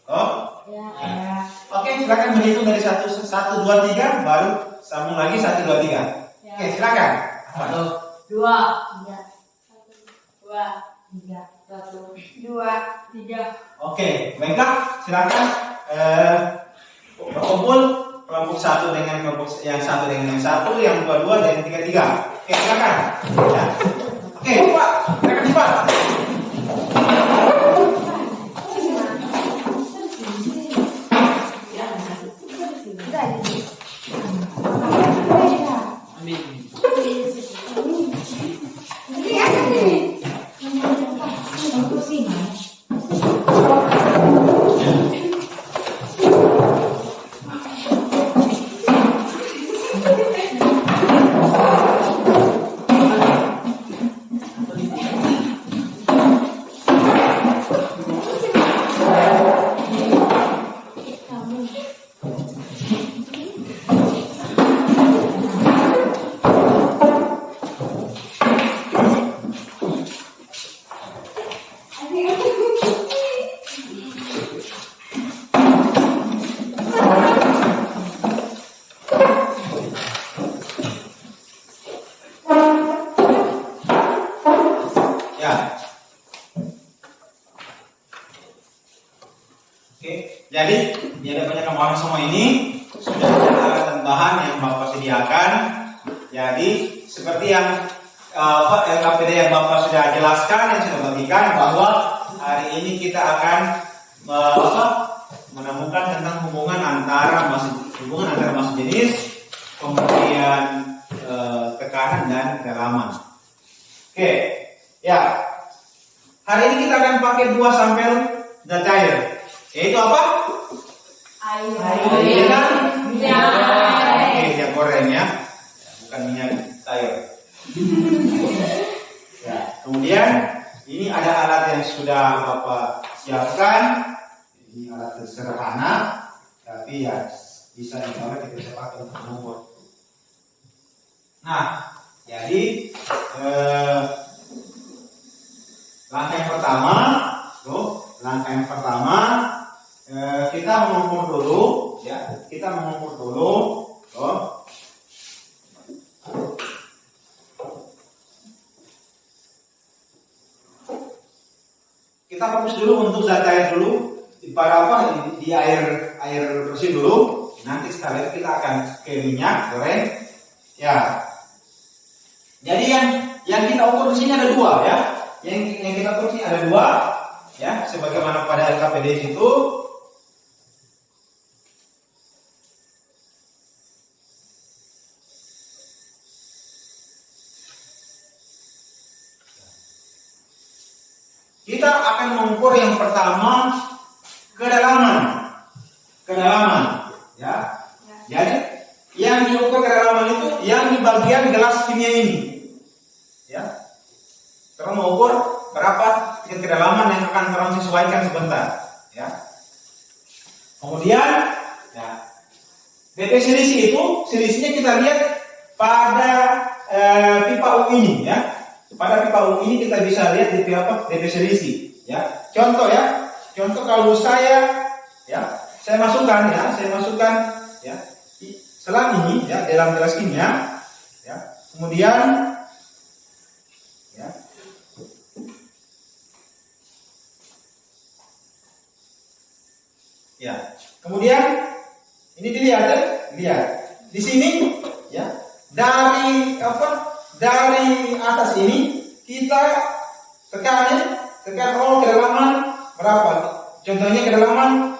Oh, Ya. oke, silakan menghitung dari 1, 2, 3, baru sambung lagi 1, 2, 3. Oke, silakan. 1, 2, 3, 2, 3, 1, 2, 3. Oke, baiklah, silakan berkumpul kelompok 1 dengan kelompok yang 1 dengan yang 1, yang 2, 2 dan yang 3, 3. Oke, silakan. Ya. Oke, Pak, silakan cepat. Ya. Oke, jadi di hadapannya kamu semua ini sudah ada alat dan bahan yang Bapak sediakan. Jadi seperti yang LKPD yang Bapak sudah jelaskan, yang sudah bagikan, bahwa hari ini kita akan menemukan tentang hubungan antara massa jenis, kemudian tekanan dan kedalaman. Oke, ya. Hari ini kita akan pakai 2 sampel zat cair. Yaitu apa? Air. Oke, minyak goreng ya, bukan minyak cair. Ya, kemudian ini ada alat yang sudah Bapak siapkan. Ini alat sederhana, tapi ya bisa kita bisa pakai untuk mengukur. Nah, jadi langkah yang pertama, kita mengukur dulu, ya. Kita fokus dulu untuk zat cair dulu, di air bersih dulu. Nanti sekali kita akan ke minyak goreng, ya. Jadi yang kita ukur di sini ada 2 ya. Yang kita ukur di sini ada 2 ya, sebagaimana pada LKPD itu. Kita akan mengukur yang pertama kedalaman, ya. Jadi yang diukur kedalaman itu yang di bagian gelas kimia ini, ya. Terus mengukur berapa tingkat kedalaman yang akan orang sesuaikan sebentar, ya. Kemudian, ya, BP selisihnya kita lihat pada pipa U ini, ya. Pada pipa U ini kita bisa lihat BP selisih, ya. Contoh kalau saya masukkan, ya, selang ini, ya, dalam gelas kimia, ya. Kemudian, ya. Ya, kemudian ini dilihat, di sini, ya, dari atas ini kita tekan kedalaman berapa? Contohnya kedalaman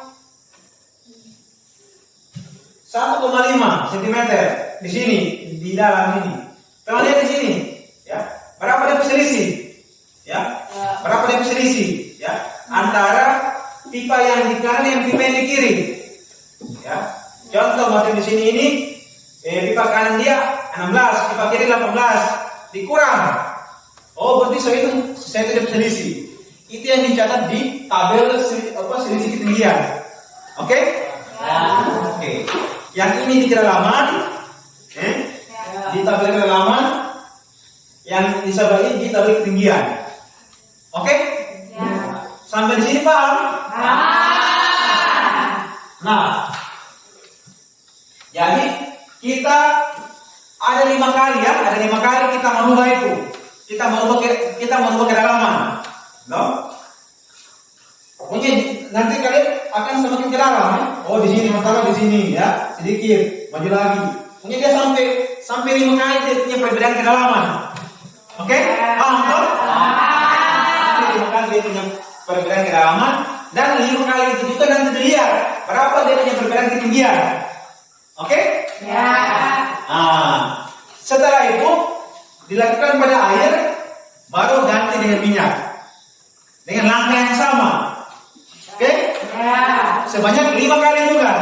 1,5 cm di sini, di dalam ini. Kita lihat di sini, ya, berapa dia selisih, ya, ya, antara pipa yang di kanan dan pipa yang di kiri, ya. Contoh macam di sini ini, pipa kanan dia 16, pipa kiri 18, dikurang. Oh, berarti saya tidak selisih. Itu yang dicatat di tabel selisih ketinggian. Oke? Oke. Yang ini di kedalaman, di tabel kedalaman, yang di sebelah ini di tabel ketinggian. Oke? Sampai di sini paham? Nah, jadi kita ada 5 kali ya, ada 5 kali kita merubah itu. Kita merubah kedalaman. No? Mungkin nanti kalian akan semakin ke dalam ya. Oh di sini masalah di sini ya, sedikit maju lagi. Mungkin dia sampai 5 kali dia punya perbedaan kedalaman. Oke? Paham toh? Sampai 5 kali dia punya perbedaan kedalaman dan 5 kali itu juga nanti dilihat berapa dia punya perbedaan ketinggian. Oke? Ya. Nah, setelah itu dilakukan pada air, baru ganti dengan minyak dengan langkah yang sama. Oke? Ya. Sebanyak 5 kali juga.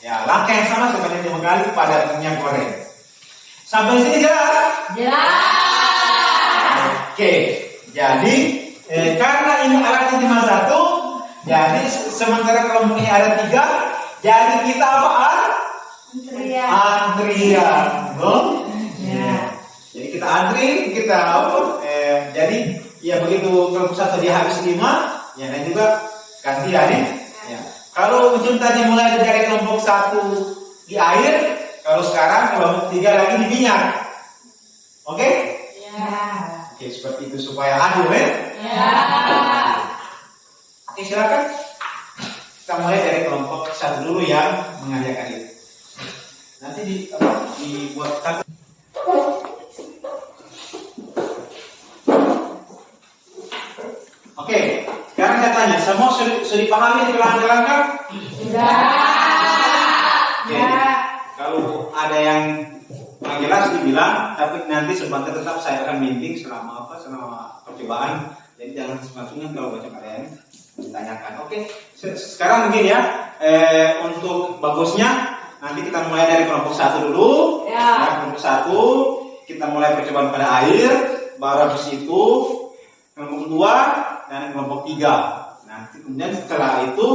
Ya, langkah yang sama sebanyak 5 kali pada minyak goreng. Sampai sini jelas? Jelas. Oke. Jadi karena ini alatnya cuma 1, jadi sementara kelompok ini ada 3, jadi kita apa? Antrian. Oh? Ya. Jadi kita antri, kita apa? Jadi ya begitu kelompok 1 dia habis 5, ya dan juga gantian ya. Ya. Kalau ujung tadi mulai dari kelompok 1 di air, kalau sekarang kelompok 3 lagi di minyak. Oke? Ya. Oke, seperti itu supaya adil ya. Ya. Oke, silakan. Kita mulai dari kelompok 1 dulu yang mengajarkan itu. Nanti dibuat satu. Oke, sekarang saya tanya, semua sudah dipahami pelan-pelan kan? Sudah. Oke, kalau ada yang jelas dibilang, tapi nanti sebentar tetap saya akan bimbing selama percobaan. Jadi jangan langsung kalau baca kalian ditanyakan. Oke, sekarang begini ya. Untuk bagusnya nanti kita mulai dari kelompok 1 dulu. Ya, kelompok 1 kita mulai percobaan pada air, baru habis itu kelompok 2 dan kelompok 3. Nanti kemudian setelah itu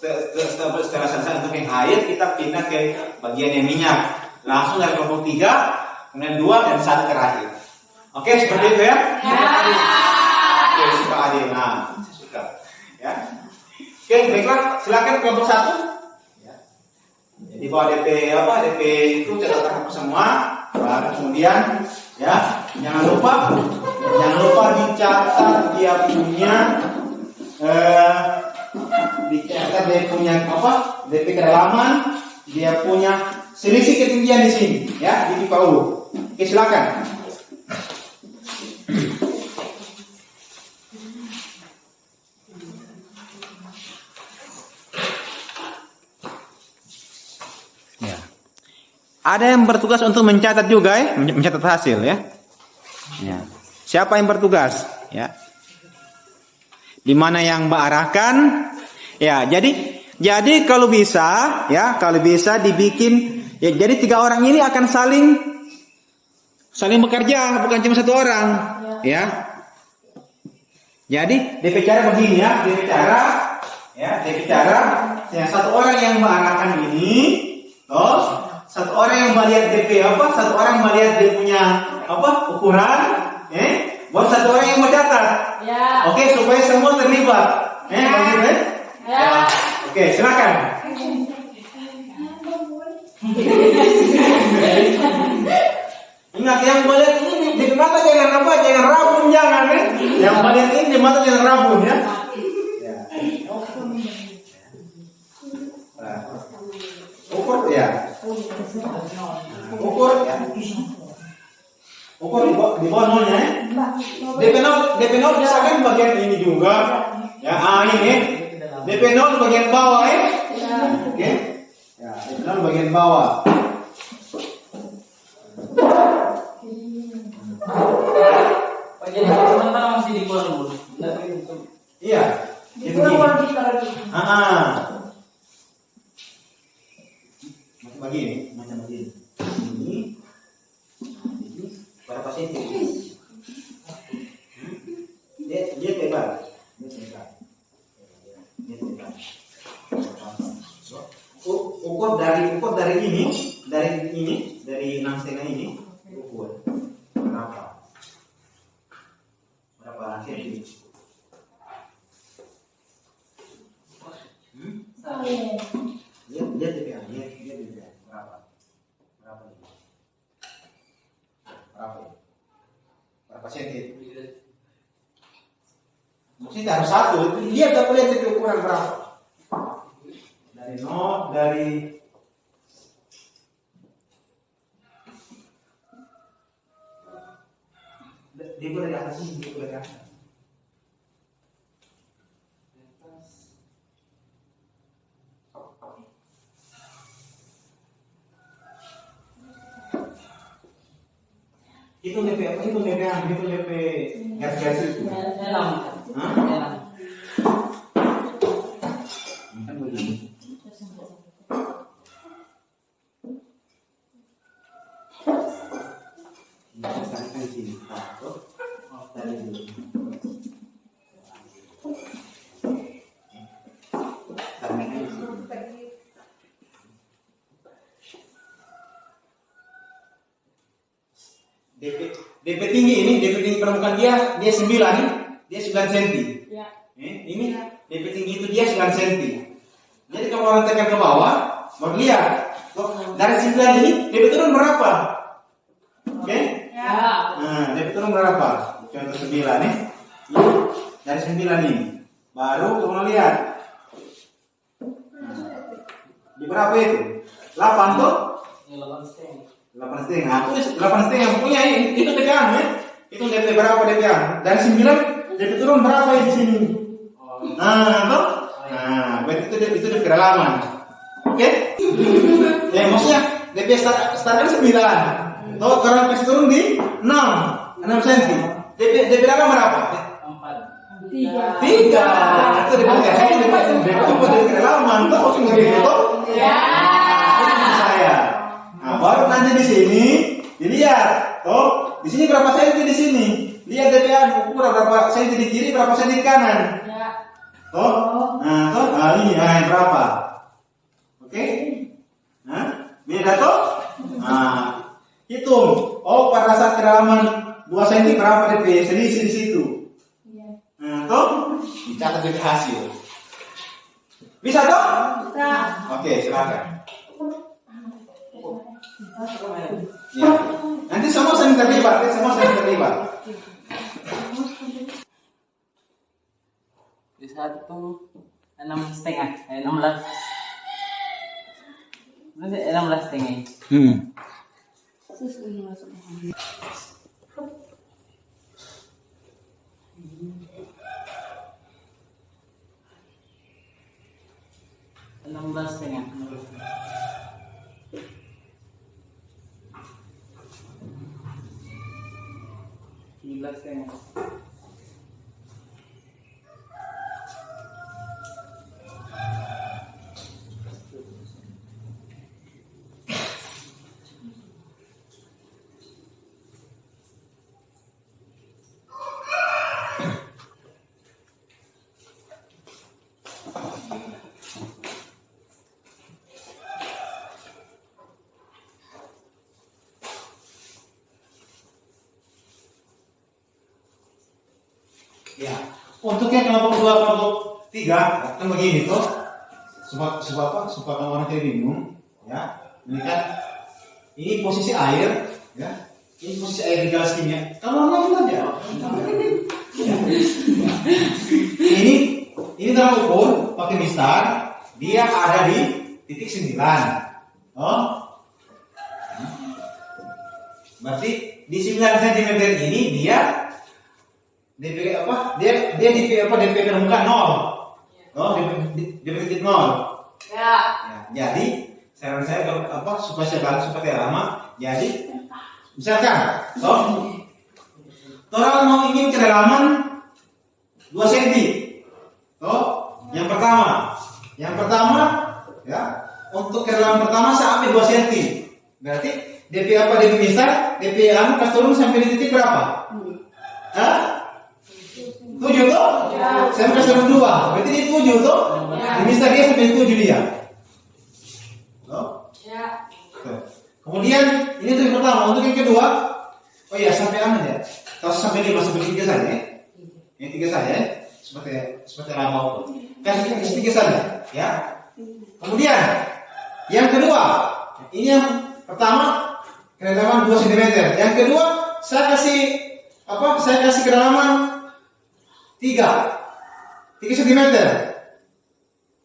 setelah selesai untuk yang air, kita pindah ke bagian yang minyak. Langsung dari kelompok 3, kemudian 2 dan 1 terakhir. Oke, seperti itu ya. Oke, suka adil. Nah, saya suka. Ya. Oke, baiklah, silakan kelompok 1. Ya. Jadi bawa DP itu catatan semua. Baru kemudian ya, jangan lupa dicatat dia punya dicatat dia punya DP kedalaman, dia punya selisih ketinggian di sini ya, di PAU. Oke, silakan. Ya. Ada yang bertugas untuk mencatat juga ya, mencatat hasil ya. Ya. Siapa yang bertugas? Ya. Di mana yang Mbak arahkan? Ya, jadi kalau bisa dibikin ya, jadi 3 orang ini akan saling bekerja, bukan cuma 1 orang, ya. Jadi DP cara begini ya, DP cara yang 1 orang yang mengarahkan ini, toh 1 orang yang melihat DP 1 orang melihat dia punya ukuran, buat 1 orang yang mau catat. Ya. Oke, supaya semua terlibat. Begitu ya? Ya. Oke, silakan. Ingat yang melihat ini di mata jangan rabun jangan ya. Yang melihat ini di mata jangan rabun ya. Ukur ya. Ukur ya. Ukur di bawah nolnya ya. DP 0 misalkan bagian ini juga. Ya, ini. DP 0 bagian bawah ya. Oke. Ya, DP 0 bagian bawah. Jadi sementara masih di keluar dulu. Iya. Itu gini. Macam begini. Ini berapa senti? Dia tebal. Ukur dari ini, dari 6,5 ini, ukur berapa senti? Lihat DPA, lihat DPA. Berapa? Berapa ini? Berapa ini? Berapa senti? Maksudnya harus satu. Lihat aku lihat DPA ukuran berapa? Dari nol, dari dia boleh di atas ini, dia boleh di atas. Itu DP apa? Itu DP itu DP garis itu. Hah? Kan begini. Sekarang kan di sini. Dari dulu. DP tinggi ini, DP tinggi permukaan dia 9 nih, dia 9 cm. Ya. Ini DP tinggi itu dia 9 cm. Jadi kalau orang tekan ke bawah, baru lihat. Dari 9 ini DP turun berapa? Oke? Ya. Nah, DP turun berapa? Contoh 9 nih. Dari 9 ini. Baru kamu lihat. Di berapa itu? 8 tuh? 8,5. Nah, itu 8,5 yang punya itu DP-an ya. Itu DP berapa DP-an? Dari 9 DP turun berapa ya di sini? Nah, tuh. Nah, berarti itu DP kedalaman. Oke? Ya, maksudnya DP start kan 9. Tuh, sekarang kasih turun di 6 cm. DP dalam berapa? 3. Itu DP kedalaman. Tuh, maksudnya gitu. Ya. Saya. Nah, baru nanti di sini dilihat, toh di sini berapa senti di sini? Lihat DPA ukuran berapa senti di kiri, berapa senti di kanan. Ya. Toh, nah ini, berapa? Oke? Nah, beda toh? Nah, hitung. Oh, pada saat kedalaman 2 cm berapa DP? Selisih di situ. Iya. Nah, toh dicatat DP hasil. Bisa toh? Bisa. Oke, silakan. Ya. Nanti semua saling terlibat, Di satu 6,5, 16. Berarti 16,5. Enam belas setengah. Ya, untuk yang kelompok 2, kelompok 3 kan begini tuh, supaya kamu orang tidak bingung, ya. Ini kan, ini posisi air, ya. Ini posisi air di gelas kimia. Kalau orang aja. Ya. Ini dalam ukur pakai mistar, dia ada di titik 9. Oh, berarti di 9 cm ini dia DP apa? Dia DP apa? DP permukaan 0. Oh, DP titik 0. Ya. Jadi saran saya kalau apa supaya saya bagus supaya lama. Jadi misalkan, orang mau ingin kedalaman 2 cm. Yang pertama, ya untuk kedalaman pertama saya ambil 2 cm. Berarti DP apa? DP misal, DP pas turun sampai di titik berapa? 7 tuh? Ya. Saya kasih 2. Berarti ini 7 tuh? Ya. Ini dia sampai 7 dia. Ya. Kemudian ini untuk yang pertama, untuk yang kedua, oh iya sampai ya. Kalau sampai 5 sampai 3 saja ya. Yang 3 saja ya. Seperti lama itu. Kasih 3 saja ya. Kemudian yang kedua, ini yang pertama kedalaman 2 cm. Yang kedua, saya kasih kedalaman 3 cm.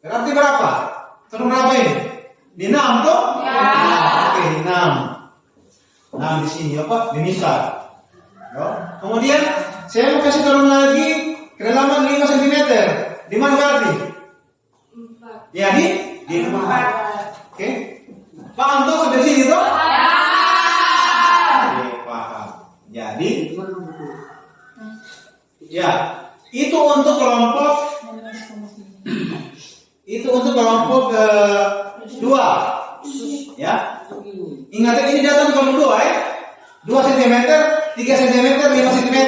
Berarti berapa? Turun berapa ini? Di 6 tuh? Ya. Oke, di 6. 6 di sini apa? Di misal. Kemudian saya mau kasih turun lagi kedalaman 5 cm. Di mana berarti? 4. Ya, di 4. Oke. Paham tuh sampai sini tuh? Ya. Oke, paham. Jadi ya, itu untuk kelompok kedua. Ya. Ingat ini data kelompok 2 ya. 2 cm, 3 cm, 5 cm.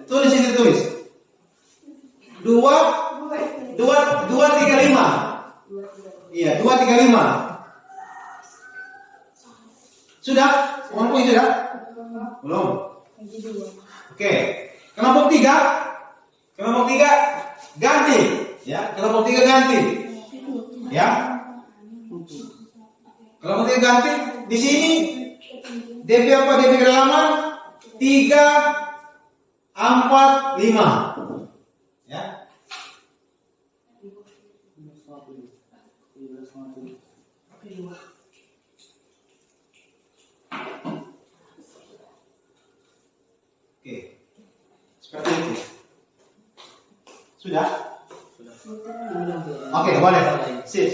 Tulis ini tulis. 2 3 5. Iya, 2 3 5. Sudah? Kelompok ini sudah? Belum. Oke. Kelompok 3 ganti. Ya, kelompok 3 ganti. Ya. Kelompok 3 ganti. Di sini DP apa? DP kedalaman 3 4 5. Ya. Oke. Seperti itu. Sudah? Oke, boleh. Sip.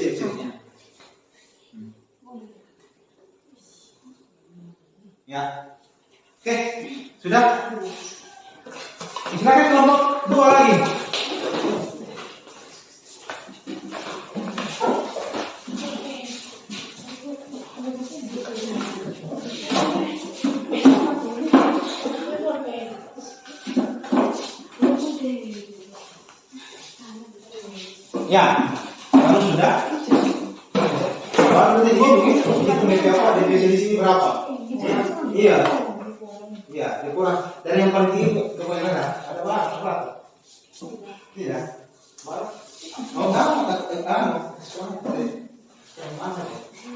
Ya. Oke, sudah. Silakan kelompok 2 lagi. Ya, kalau sudah, baru nanti begitu DP apa? DP di sini berapa? Iya, kurang. Dan yang paling tinggi kebanyakan ada berapa? Tidak. Oh,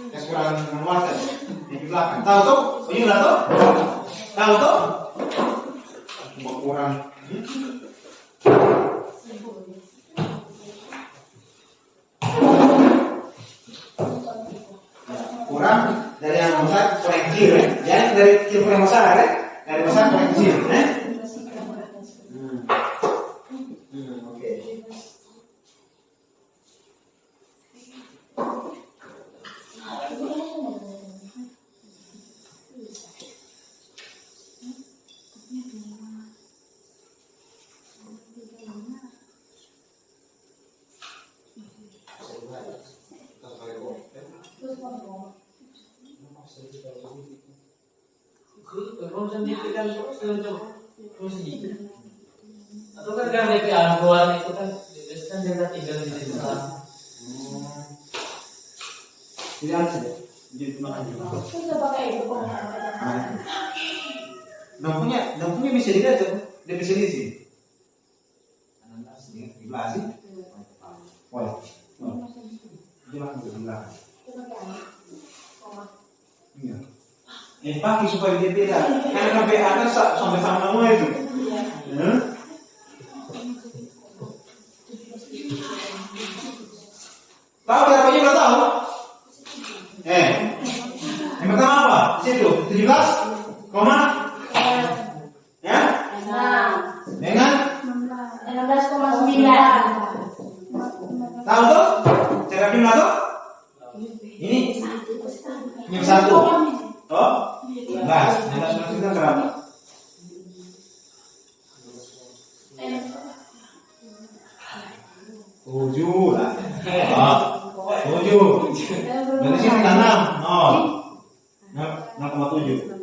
yang kurang memuaskan di belakang. Tahu tuh? Punya tuh? Tahu tuh? Kurang. Kurang dari yang besar kurang kecil ya. Jangan dari kecil kurang besar ya. Dari besar kurang kecil ya. Oke. Atau kan DP anuan itu kan biasanya dia tinggal di sini. Jadi apa sih? Jadi makan juga. Dampungnya bisa dilihat tuh. Dia bisa di sini. Di belakang sih. Boleh. Dia makan di belakang. Iya. Pakai supaya dia beda. Karena sampai atas sampai sama itu. Tahu berapa juga tahu? Yang pertama apa? Di situ 17, ya? Dengan 16,9. tahu tuh? Cara jumlah tuh? Ini yang satu. Oh, 16 itu berapa? 7 lah. 7. Dari sini 6. 0,7.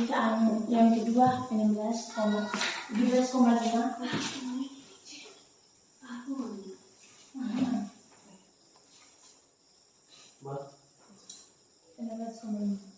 yang kedua 17,5. Buat 16,5.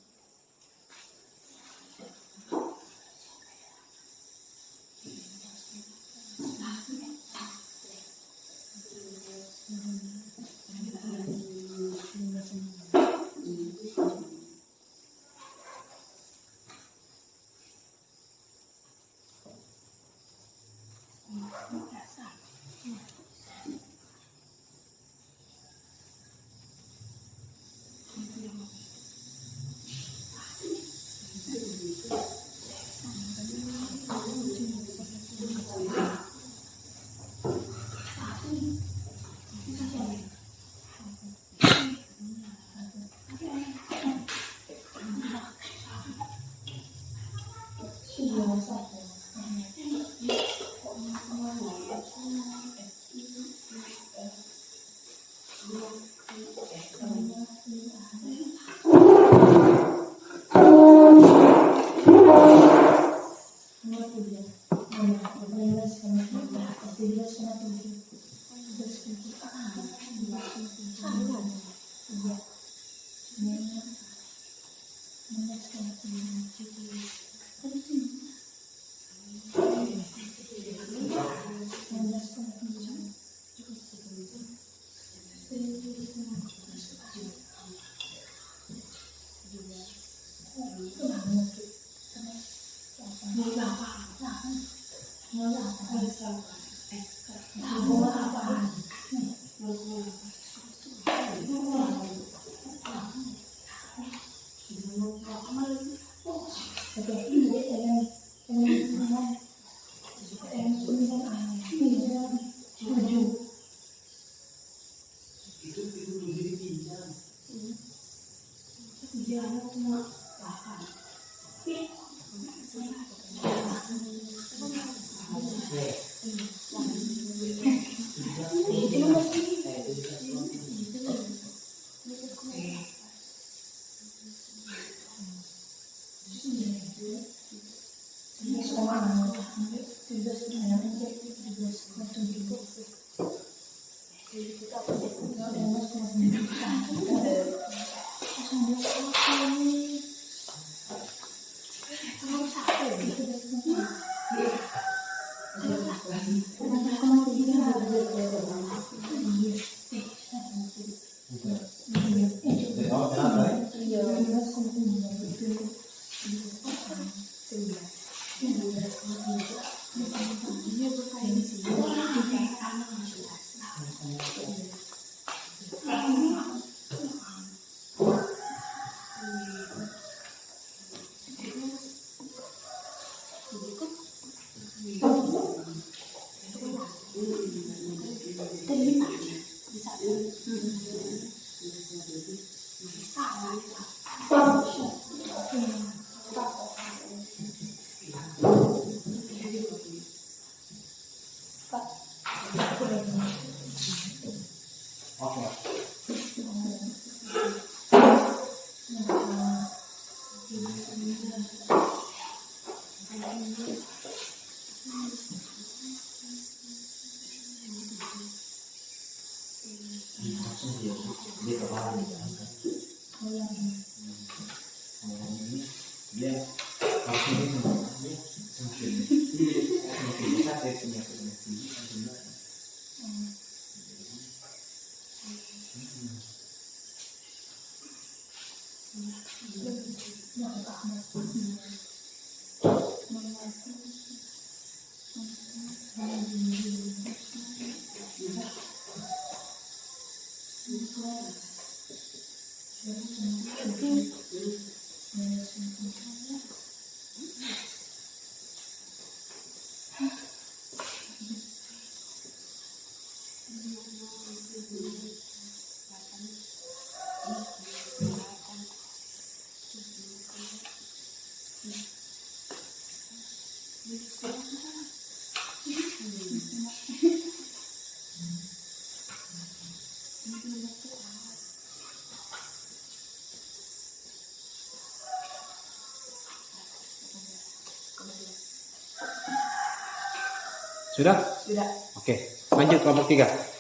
Sudah? Sudah. Oke, lanjut kelompok 3.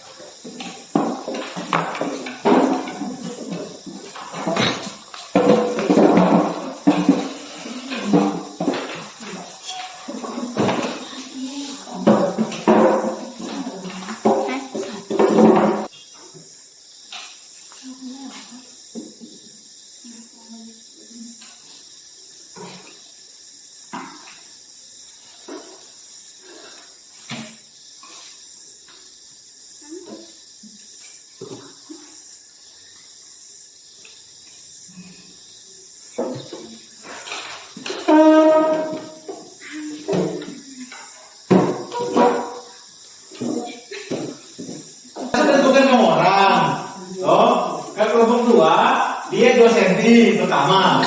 Tentukan sama orang. Oh, kan kelompok 2 dia 2 cm pertama.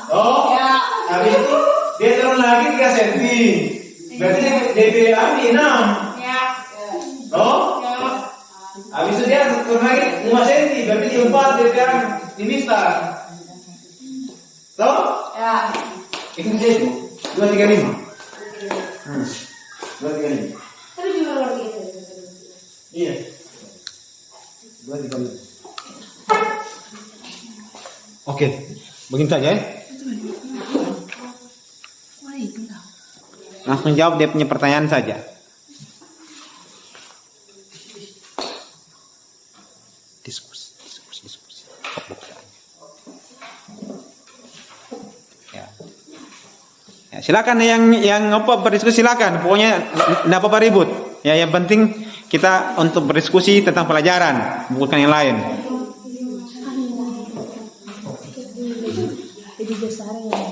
Oh, habis itu dia turun lagi 3 cm. Berarti DPA ini 6. Oh, habis itu dia turun lagi 5 cm. Berarti di 4 DPA ini start. Toh? Itu dia itu 235. 235. Tapi juga luar biasa. Iya. 235. Oke, begini saja ya. Langsung jawab dia punya pertanyaan saja. Diskusi. Ya, silakan yang apa berdiskusi silakan. Pokoknya tidak apa-apa ribut. Ya, yang penting kita untuk berdiskusi tentang pelajaran, bukan yang lain. Jadi besar yang ada.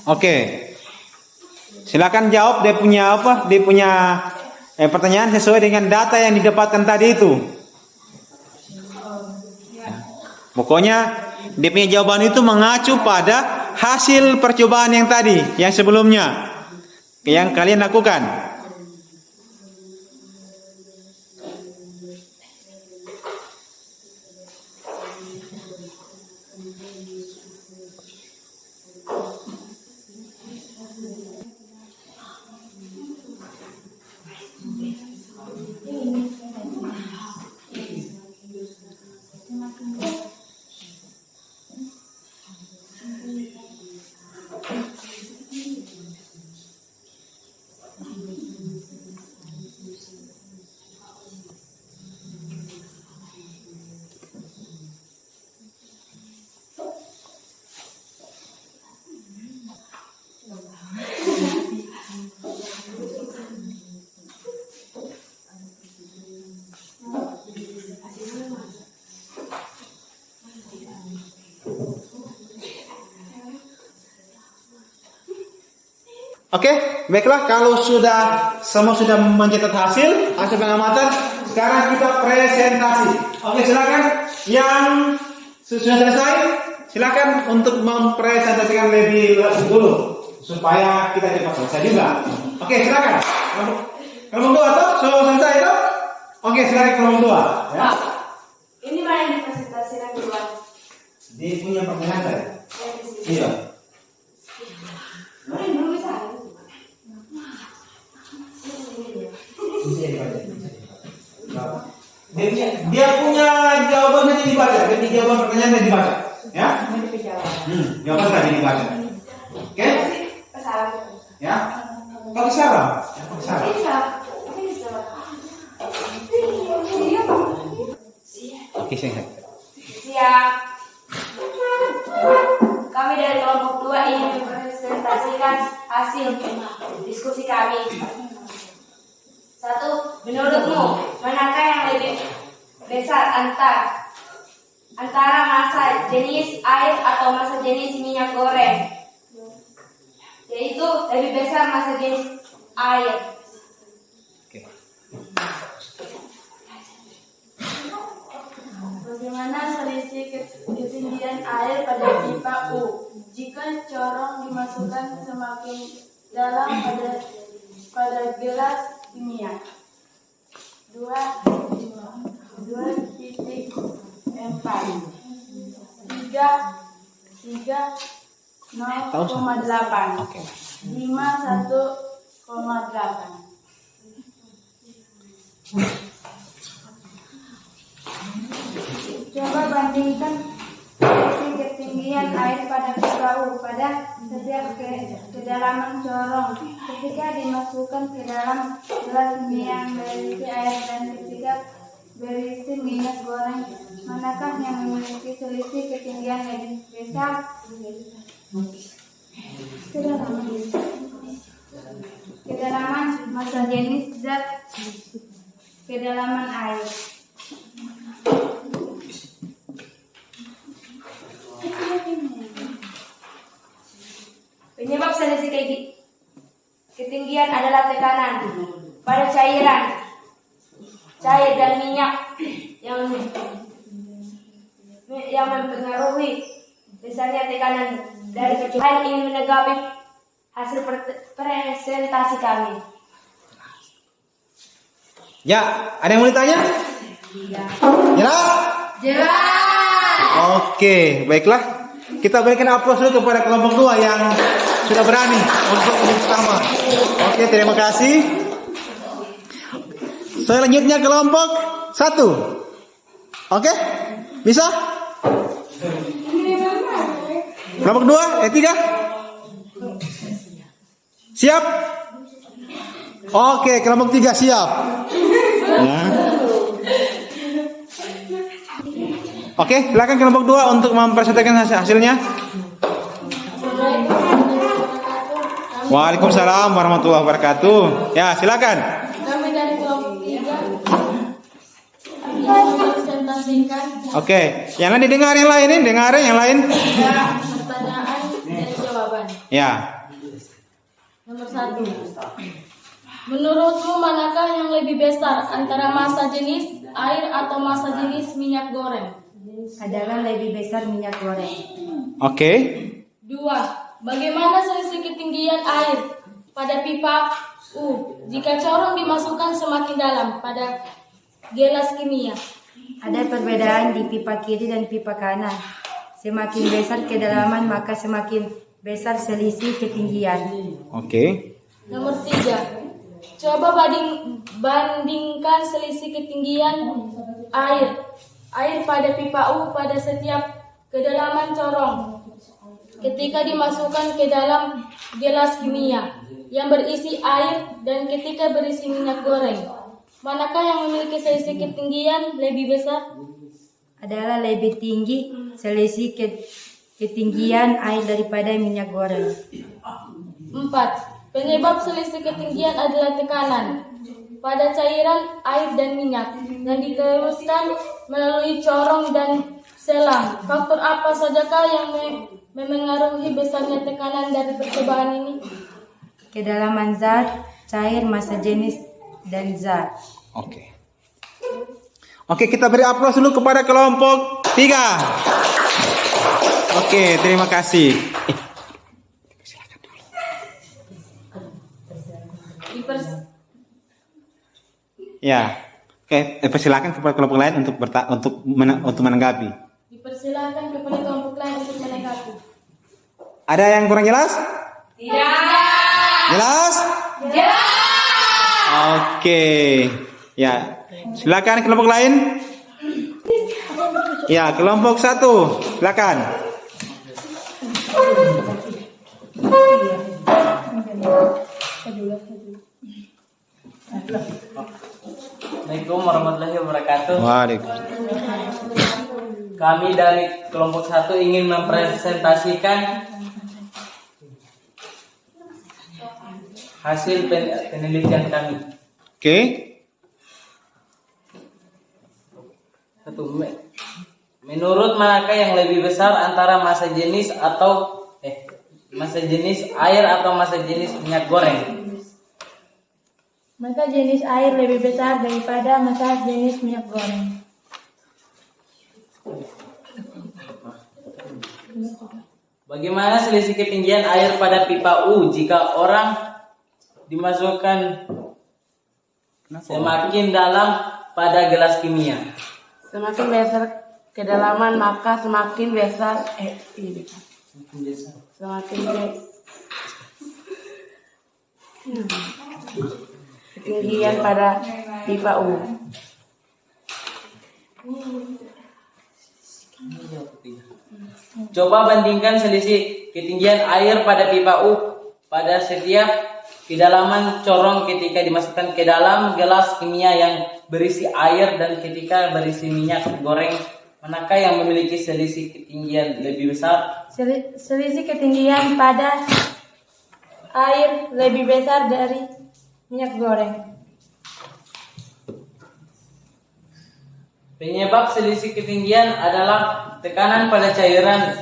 Oke. Silakan jawab dia punya apa? Dia punya pertanyaan sesuai dengan data yang didapatkan tadi itu. Pokoknya dia punya jawaban itu mengacu pada hasil percobaan yang tadi, yang sebelumnya, yang kalian lakukan. Oke, baiklah kalau semua sudah mencatat hasil pengamatan, sekarang kita presentasi. Oke, silakan yang sudah selesai, silakan untuk mempresentasikan lebih dulu supaya kita cepat selesai juga. Oke, silakan. Kelompok 2 toh, sudah selesai toh? Oke, silakan kelompok 2. Ya. Ini mana yang dipresentasikan duluan? Dia punya pertanyaan saya. Iya. Mana yang belum bisa? Dia punya jawaban tadi dibaca. Jadi jawaban pertanyaan tadi dibaca. Ya? Jawaban tadi dibaca. Oke? Ya? Pakai salam. Oke, saya. Siap. Kami dari kelompok 2 ingin mempresentasikan hasil diskusi kami. 1. Menurutmu, manakah yang lebih besar antara massa jenis air atau massa jenis minyak goreng? Yaitu lebih besar massa jenis air. Bagaimana selisih ketinggian ketinggian air pada pipa U jika corong dimasukkan semakin dalam pada gelas kimia. 2.4 0,8 Oke. 51,8. Coba bandingkan ketinggian air pada pipa U pada setiap kedalaman corong ketika dimasukkan ke dalam gelas kimia yang berisi air dan ketika berisi minyak goreng. Manakah yang memiliki selisih ketinggian lebih besar? Kedalaman massa jenis zat, kedalaman air. Penyebab selisih ketinggian adalah tekanan pada cairan, cair dan minyak yang mempengaruhi besarnya tekanan dari kecuali ingin menanggapi hasil presentasi kami. Ya, ada yang mau ditanya? Jelas? Jelas. Oke, baiklah. Kita berikan aplaus dulu kepada kelompok 2 yang sudah berani untuk ini pertama. Oke, terima kasih. Selanjutnya kelompok 1. Oke, bisa? Kelompok 2, 3. Siap? Oke, kelompok 3 siap. Ya. Oke, silakan kelompok 2 untuk mempresentasikan hasilnya. Waalaikumsalam warahmatullahi wabarakatuh. Ya, silakan. Kami dari kelompok 3 akan mempresentasikan Oke, yang lain didengar yang lain, dengarin yang lain. pertanyaan dan jawaban. Ya. Nomor 1. Menurutmu manakah yang lebih besar antara massa jenis air atau massa jenis minyak goreng? Adalah lebih besar minyak goreng. Oke. 2. Bagaimana selisih ketinggian air pada pipa U jika corong dimasukkan semakin dalam pada gelas kimia? Ada perbedaan di pipa kiri dan pipa kanan. Semakin besar kedalaman maka semakin besar selisih ketinggian. Oke. Nomor 3. Coba bandingkan selisih ketinggian air pada pipa U pada setiap kedalaman corong ketika dimasukkan ke dalam gelas kimia yang berisi air dan ketika berisi minyak goreng. Manakah yang memiliki selisih ketinggian lebih besar? Adalah lebih tinggi selisih ketinggian air daripada minyak goreng. 4. Penyebab selisih ketinggian adalah tekanan pada cairan air dan minyak yang diteruskan melalui corong dan selang. Faktor apa sajakah yang memengaruhi besarnya tekanan dari percobaan ini? Kedalaman zat, cair, massa jenis, dan zat. Oke. Oke, kita beri aplaus dulu kepada kelompok 3. Oke, terima kasih. Ya. Oke, persilakan kepada kelompok lain untuk menanggapi. Dipersilakan kepada kelompok lain untuk menanggapi. Ada yang kurang jelas? Tidak. Jelas? Jelas. Oke. Ya. Silakan kelompok lain. Ya, kelompok 1. Silakan. Assalamualaikum warahmatullahi wabarakatuh. Waalaikumsalam. Kami dari kelompok 1 ingin mempresentasikan hasil penelitian kami. Oke. 1. Menurut manakah yang lebih besar antara massa jenis air atau massa jenis minyak goreng? Maka jenis air lebih besar daripada massa jenis minyak goreng. Bagaimana selisih ketinggian air pada pipa U jika orang dimasukkan semakin dalam pada gelas kimia? Semakin besar kedalaman maka semakin besar semakin ketinggian pada pipa U. Coba bandingkan selisih ketinggian air pada pipa U pada setiap kedalaman corong ketika dimasukkan ke dalam gelas kimia yang berisi air dan ketika berisi minyak goreng. Manakah yang memiliki selisih ketinggian lebih besar? Selisih ketinggian pada air lebih besar dari minyak goreng. Penyebab selisih ketinggian adalah tekanan pada cairan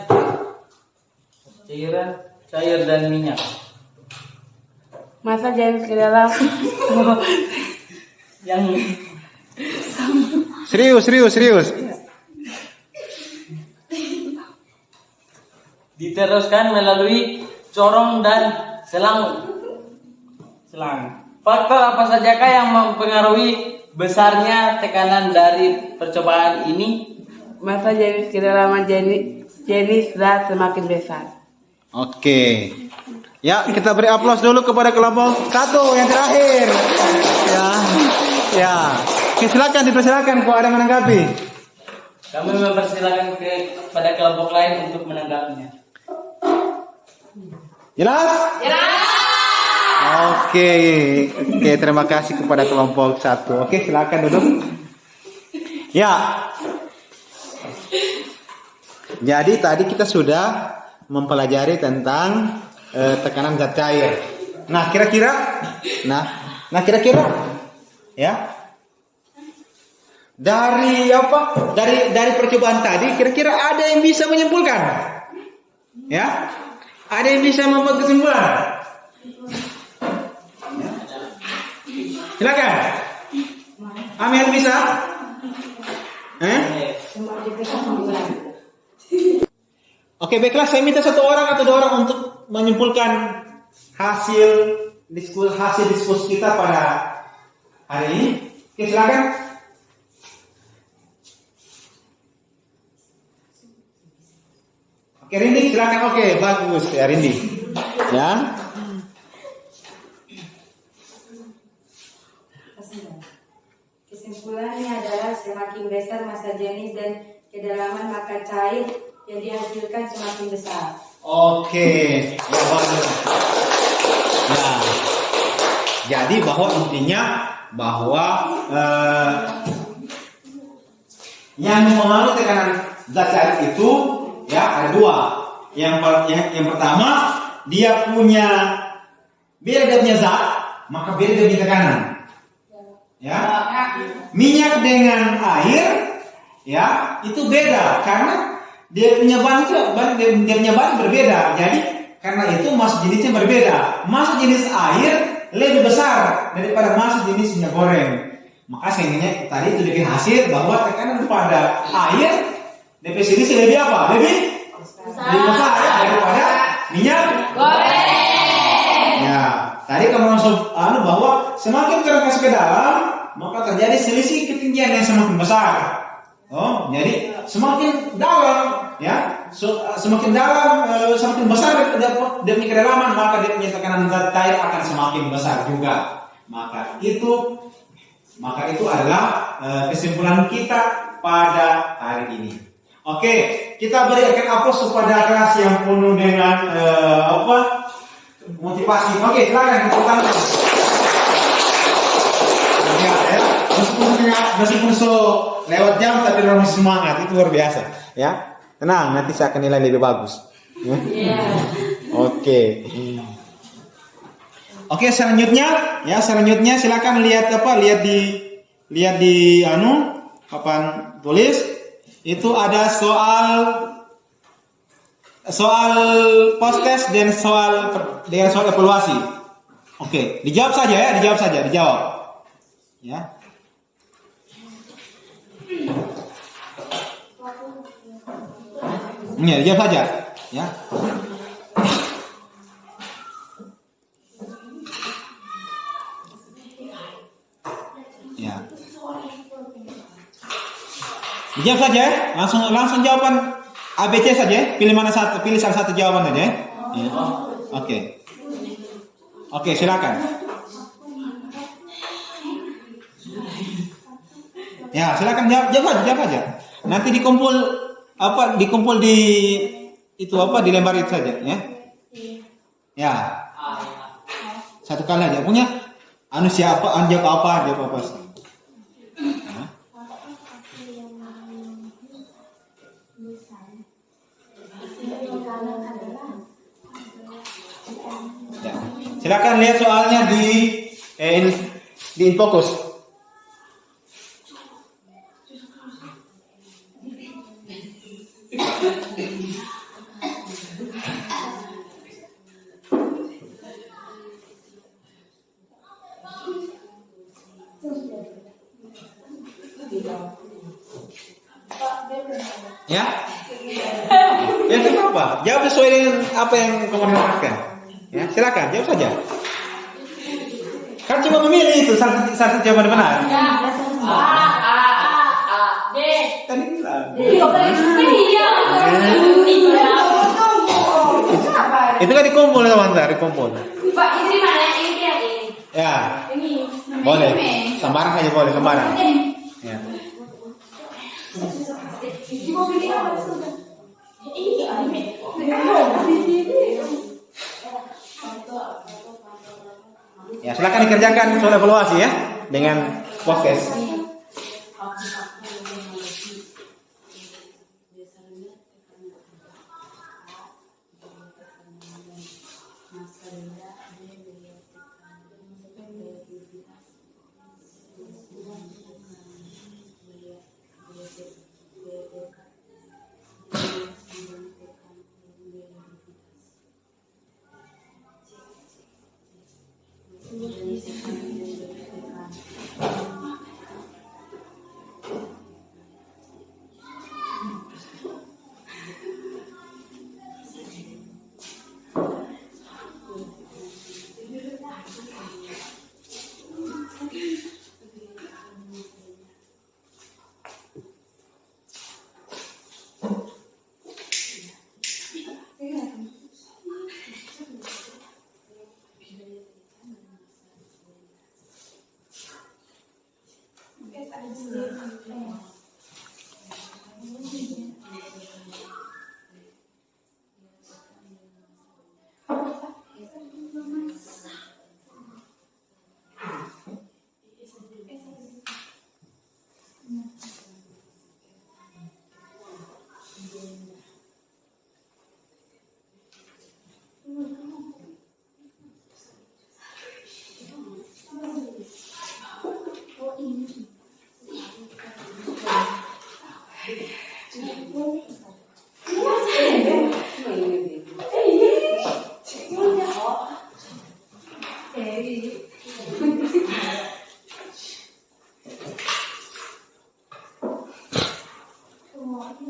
cair dan minyak. Masa jenis ke dalam Yang Serius. diteruskan melalui corong dan selang. Faktor apa sajakah yang mempengaruhi besarnya tekanan dari percobaan ini? masa jenis kedalaman jenis zat semakin besar. Oke. Ya, kita beri aplaus dulu kepada kelompok 1 yang terakhir. Ya. Oke, silakan dipersilakan kalau ada menanggapi. Kami mempersilakan kepada kelompok lain untuk menanggapinya. Jelas? Oke, terima kasih kepada kelompok 1. Oke, silakan duduk. Ya. Jadi tadi kita sudah mempelajari tentang tekanan zat cair. Nah, kira-kira ya. Dari apa? Dari percobaan tadi kira-kira ada yang bisa menyimpulkan? Ya? Ada yang bisa membuat kesimpulan? Ya. Silakan. Amir bisa? Oke, baiklah, saya minta 1 orang atau 2 orang untuk menyimpulkan hasil diskusi kita pada hari ini. Oke, silakan. Oke, Rindi, silakan. Oke, bagus ya, Rindi. Ya. Kesimpulannya adalah semakin besar massa jenis dan kedalaman maka cair yang dihasilkan semakin besar. Oke, ya bagus. Nah, jadi bahwa intinya bahwa yang mempengaruhi tekanan zat cair itu ya ada 2. Yang pertama, dia punya zat, maka beda dia punya tekanan. Ya, minyak dengan air, ya itu beda karena dia punya bahan berbeda. Jadi karena itu massa jenisnya berbeda. Massa jenis air lebih besar daripada massa jenis minyak goreng. Maka sehingga tadi itu bikin hasil bahwa tekanan pada air definisi lebih apa? Lebih besar ya, daripada minyak goreng. Ya, tadi kamu langsung bahwa semakin terangkas ke dalam maka terjadi selisih ketinggian yang semakin besar. Oh, jadi semakin dalam, ya, semakin dalam, semakin besar dia punya kedalaman, maka dia punya tekanan zat cair akan semakin besar juga. Maka itu adalah kesimpulan kita pada hari ini. Oke, kita berikan aplaus kepada kelas yang penuh dengan motivasi. Oke, silakan kita tanya. Ya, meskipun lewat jam tapi orang semangat, itu luar biasa ya. Tenang, nanti saya akan nilai lebih bagus ya. Oke, selanjutnya silakan lihat di papan tulis itu ada soal post test dan soal evaluasi. Oke, dijawab saja ya. Ya, dijawab saja. Ya. Ya. Dijawab saja, langsung jawaban ABC saja. Pilih mana satu, pilih salah satu jawaban saja. Ya. Oke. Oke, silakan. Ya, silakan jawab aja. Nanti dikumpul di itu di lembar itu saja, ya. Ya. Satu kali aja. Punya jawab apa. Ya. Ya. Silakan lihat soalnya di InFocus. Ya? Ya kenapa? Jawab sesuai dengan apa yang kamu harapkan. Ya, silakan jawab saja. Kan cuma memilih itu satu jawaban benar. D. Tadi bilang. Iya. Itu kan dikumpul teman-teman, dikumpul. Pak, ini mana ini dia ini? Ya, Ini. boleh. Sembarang saja boleh, sembarang. Ya. Ya, silakan dikerjakan soal evaluasi ya dengan podcast.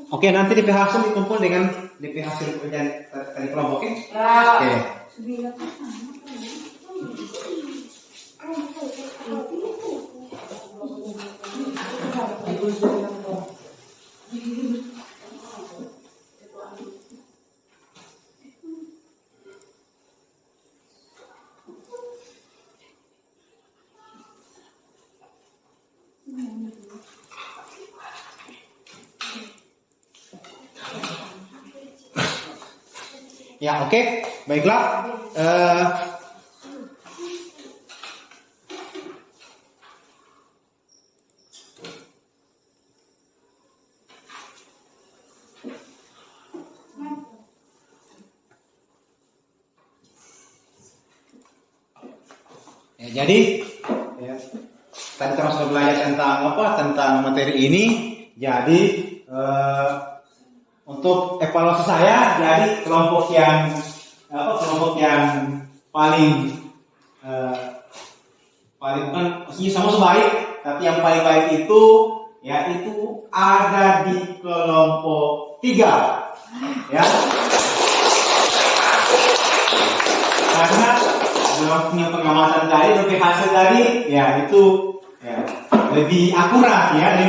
Oke, nanti DP hasil dikumpul dengan DP hasil pekerjaan tadi kelompok, oke? Oke. Ya, oke. Baiklah. Ya, jadi tadi kita sudah belajar tentang materi ini. Jadi untuk evaluasi saya, jadi kelompok yang paling maksudnya sama baik, tapi yang paling baik itu yaitu ada di kelompok 3, ya. karena dalam punya pengamatan tadi lebih hasil tadi ya itu ya, lebih akurat ya,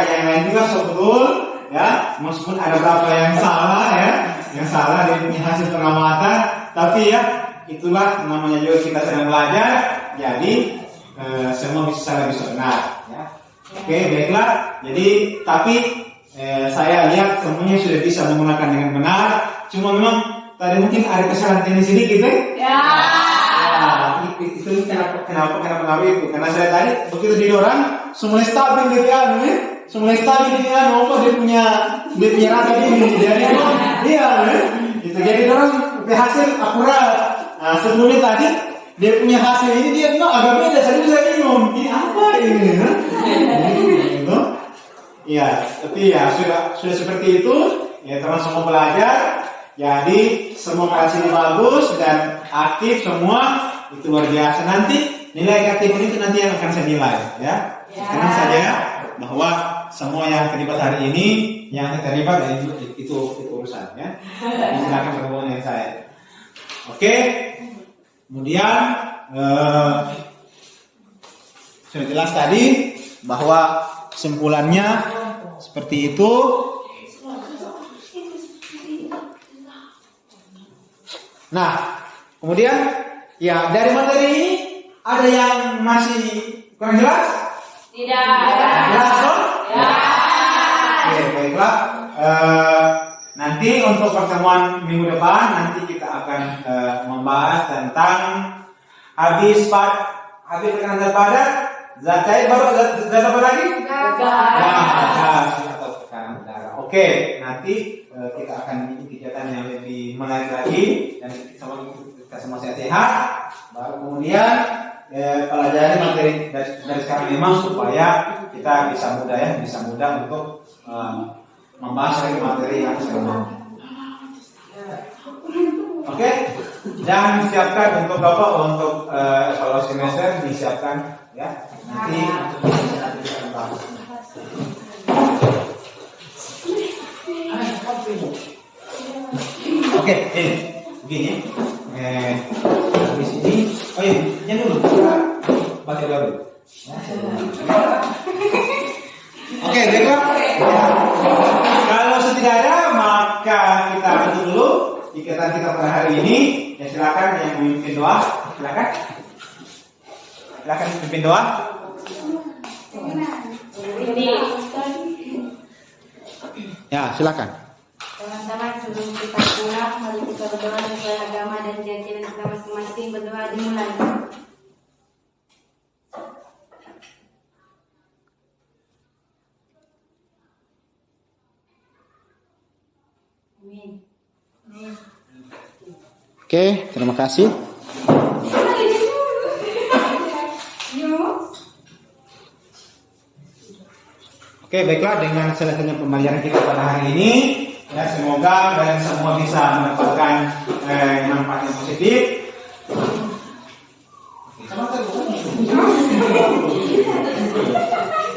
yang lain juga betul ya, meskipun ada beberapa yang salah ya, dari punya hasil pengamatan, tapi ya itulah namanya juga kita sedang belajar, jadi semua bisa benar ya. Oke, baiklah. Jadi tapi saya lihat semuanya sudah bisa menggunakan dengan benar. Cuma memang tadi mungkin ada kesalahan teknis sedikit ya. Itu kenapa itu? Karena saya tadi begitu didorong semua stabil dia ya. Semua stabil dia dia punya rasa ini. Jadi iya ya. Itu jadi orang hasil akurat. Nah, sebelumnya tadi dia punya hasil ini dia bilang agak beda, saya bingung. Ini apa ini? Gitu. Ya, tapi ya sudah seperti itu. Ya teman semua belajar. Jadi semua hasil bagus dan aktif semua itu luar biasa. Nanti nilai aktif itu nanti yang akan saya nilai ya. Tenang saja bahwa semua yang terlibat hari ini yang terlibat itu urusan ya. Silakan berhubungan dengan saya. Oke. Kemudian sudah jelas tadi bahwa kesimpulannya seperti itu. Nah, kemudian ya dari materi ini ada yang masih kurang jelas? Tidak. Jelas dong? Ya. Oke, baiklah. Nanti untuk pertemuan minggu depan nanti kita akan membahas tentang habis tekanan zat padat, zat cair baru zat apa lagi? Gas atau tekanan udara. Oke, nanti kita akan bikin kegiatan yang lebih menarik lagi dan kita semua sehat. Baru kemudian pelajari materi dari sekarang memang supaya kita bisa mudah untuk membahas lagi materi yang sedang. Oke, dan siapkan untuk evaluasi semester disiapkan ya. Nanti kita bahas. Oke, begini. Di sini, oh iya, jangan dulu kita baca dulu. Oke, baiklah. Kalau tidak ada, maka kita tutup dulu kegiatan kita pada hari ini. Ya silakan yang memimpin doa, silakan. Silakan memimpin doa. Ya, silakan. Teman-teman, sebelum kita pulang, mari kita berdoa sesuai agama dan keyakinan kita masing-masing. Berdoa dimulai. Amin. Oke, terima kasih. Oke, baiklah, dengan selesainya pembelajaran kita pada hari ini, ya semoga kalian semua bisa mendapatkan manfaat yang positif.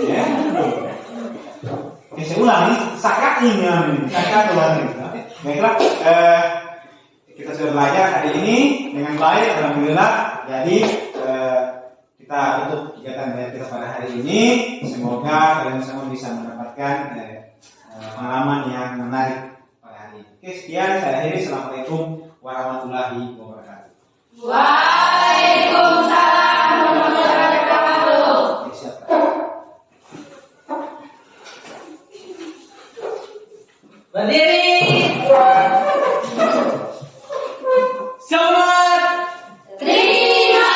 Ya. Oke, saya ulangi, sakat ulangi. Baiklah, kita sudah belajar hari ini dengan baik, alhamdulillah. Jadi kita tutup kegiatan kita pada hari ini. Semoga kalian semua bisa mendapatkan pengalaman yang menarik pada hari ini. Oke, sekian saya akhiri. Assalamualaikum warahmatullahi wabarakatuh. Waalaikumsalam warahmatullahi wabarakatuh. Oke, siap. Berdiri. Selamat. Terima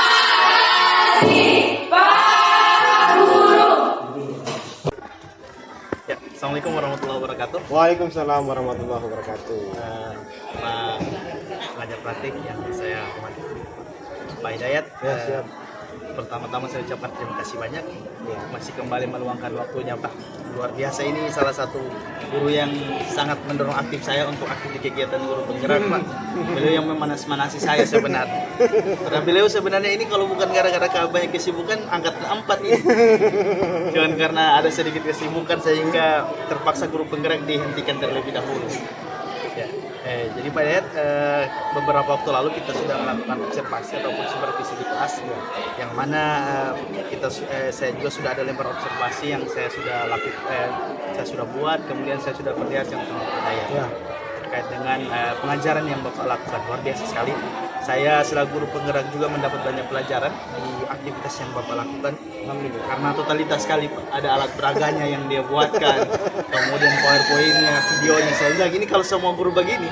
kasih Pak Guru. Ya, Assalamualaikum warahmatullahi wabarakatuh. Waalaikumsalam warahmatullahi wabarakatuh. Para pelajar praktik yang saya hormati, Pak Hidayat. Ya, siap. Pertama-tama saya ucapkan terima kasih banyak. Masih kembali meluangkan waktunya, Pak. Luar biasa, ini salah satu guru yang sangat mendorong aktif saya untuk aktif di kegiatan guru penggerak, Pak. Beliau yang memanas-manasi saya sebenarnya. Karena beliau sebenarnya ini kalau bukan gara-gara banyak kesibukan, angkat ke-4 ini. Cuman karena ada sedikit kesibukan sehingga terpaksa guru penggerak dihentikan terlebih dahulu. Ya. Jadi Pak Dayat, beberapa waktu lalu kita sudah melakukan observasi ataupun supervisi di kelas, yang mana saya juga sudah ada lembar observasi yang saya sudah saya sudah buat, kemudian saya sudah perlihatkan sama Pak Dayat terkait dengan pengajaran yang Bapak lakukan. Luar biasa sekali. Saya selaku guru penggerak juga mendapat banyak pelajaran di aktivitas yang Bapak lakukan. Karena totalitas sekali, Pak. Ada alat peraganya yang dia buatkan, kemudian powerpointnya, videonya. Saya bilang gini, kalau semua guru begini,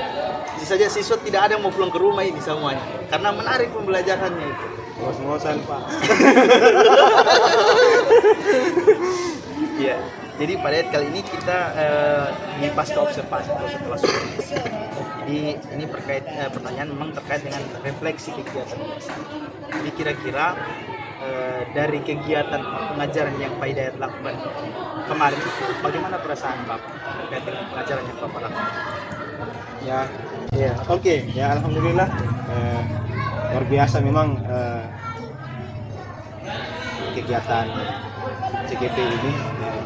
bisa saja siswa tidak ada yang mau pulang ke rumah ini semuanya, karena menarik pembelajarannya itu. Ngos-ngosan Pak. Iya. Jadi pada kali ini kita di pasca observasi atau setelah supervisi. Jadi ini pertanyaan memang terkait dengan refleksi kegiatan biasa. Jadi kira-kira dari kegiatan pengajaran yang Pak Hidayat lakukan kemarin itu, bagaimana perasaan Bapak terkait dengan pengajaran yang Bapak lakukan? Ya, oke. Ya, alhamdulillah luar biasa memang kegiatan CGP ini.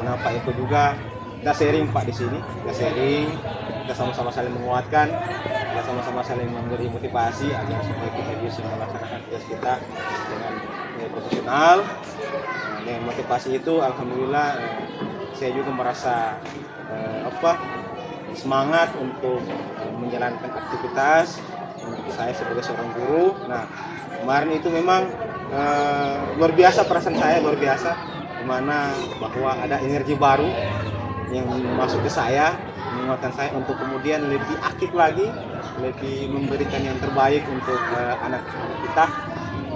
Kenapa itu juga kita sharing Pak di sini, kita sama-sama saling menguatkan, kita sama-sama saling memberi motivasi agar supaya kita bisa melaksanakan tugas kita dengan profesional. Dengan motivasi itu, alhamdulillah saya juga merasa semangat untuk menjalankan aktivitas untuk saya sebagai seorang guru. Nah, kemarin itu memang luar biasa, perasaan saya luar biasa, dimana bahwa ada energi baru yang masuk ke saya, menguatkan saya untuk kemudian lebih aktif lagi, lebih memberikan yang terbaik untuk anak-anak kita.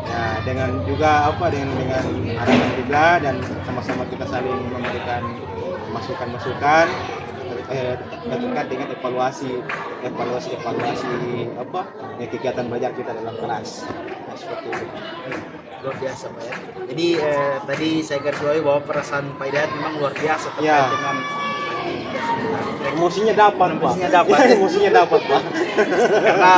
Ya, dengan juga dengan arahan juga, dan sama-sama kita saling memberikan masukan-masukan terkait dengan evaluasi kegiatan belajar kita dalam kelas. Nah, seperti itu. Luar biasa Pak ya. Jadi tadi saya garis bawahi bahwa perasaan Pak Hidayat memang luar biasa terkait dengan aktivitas ini. Emosinya dapat, Pak. Emosinya dapat, Pak. Karena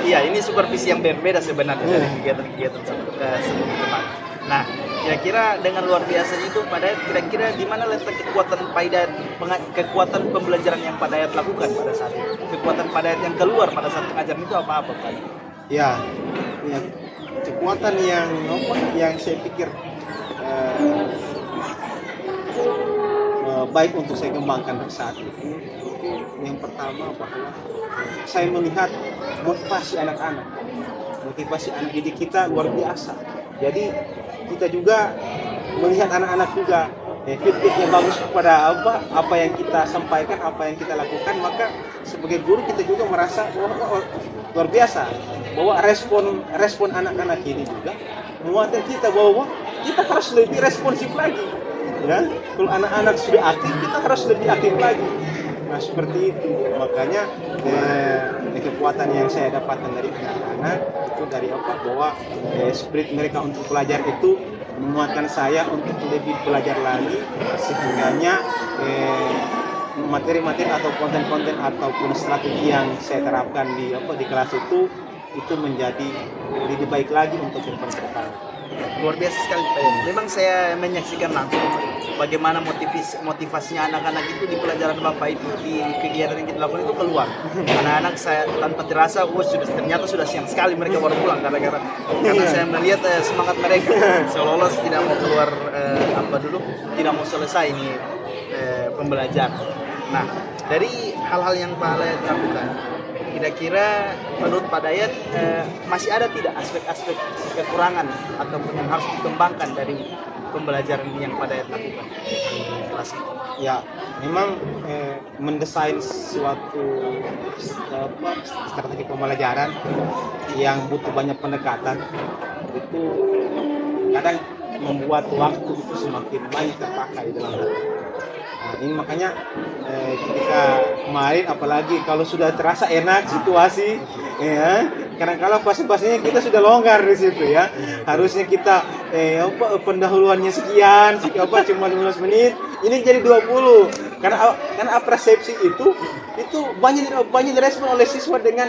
ini supervisi yang berbeda sebenarnya dari kegiatan-kegiatan sebelumnya. Nah, kira-kira dengan luar biasanya itu Pak Hidayat, kira-kira di mana letak kekuatan Pak Hidayat, kekuatan pembelajaran yang Pak Hidayat lakukan pada saat itu? Kekuatan Pak Hidayat yang keluar pada saat pengajaran itu apa-apa Pak? Ya, kekuatan yang saya pikir baik untuk saya kembangkan pada saat itu yang pertama bahwa saya melihat motivasi anak-anak didik kita luar biasa. Jadi kita juga melihat anak-anak juga feedback yang bagus kepada apa yang kita sampaikan, apa yang kita lakukan, maka sebagai guru kita juga merasa luar biasa bahwa respon anak-anak ini juga menguatkan kita bahwa kita harus lebih responsif lagi. Ya, kalau anak-anak sudah aktif, kita harus lebih aktif lagi. Nah, seperti itu. Makanya kekuatan yang saya dapatkan dari anak-anak itu dari bahwa spirit mereka untuk belajar itu menguatkan saya untuk lebih belajar lagi, sehingga materi-materi atau konten-konten ataupun strategi yang saya terapkan di kelas itu menjadi lebih baik lagi untuk ke depan. Luar biasa sekali Pak. Memang saya menyaksikan langsung bagaimana motivasinya anak-anak itu di pelajaran Bapak itu, di kegiatan yang kita lakukan itu keluar. Anak-anak saya tanpa terasa, ternyata sudah siang sekali mereka baru pulang karena saya melihat semangat mereka seolah-olah tidak mau keluar tidak mau selesai ini pembelajaran. Nah, dari hal-hal yang Pak Hidayat lakukan, kira-kira menurut Pak Hidayat masih ada tidak aspek-aspek kekurangan ataupun yang harus dikembangkan dari pembelajaran yang Pak Hidayat lakukan di kelas itu? Ya, memang mendesain suatu strategi pembelajaran yang butuh banyak pendekatan itu kadang membuat waktu itu semakin banyak terpakai dalam hal. Nah, ini makanya ketika kemarin, apalagi kalau sudah terasa enak situasi, ya, kadang-kadang fase-fasenya kita sudah longgar di situ ya. Harusnya kita pendahuluannya sekian, cuma 15 menit, ini jadi 20. Karena persepsi itu banyak direspon oleh siswa dengan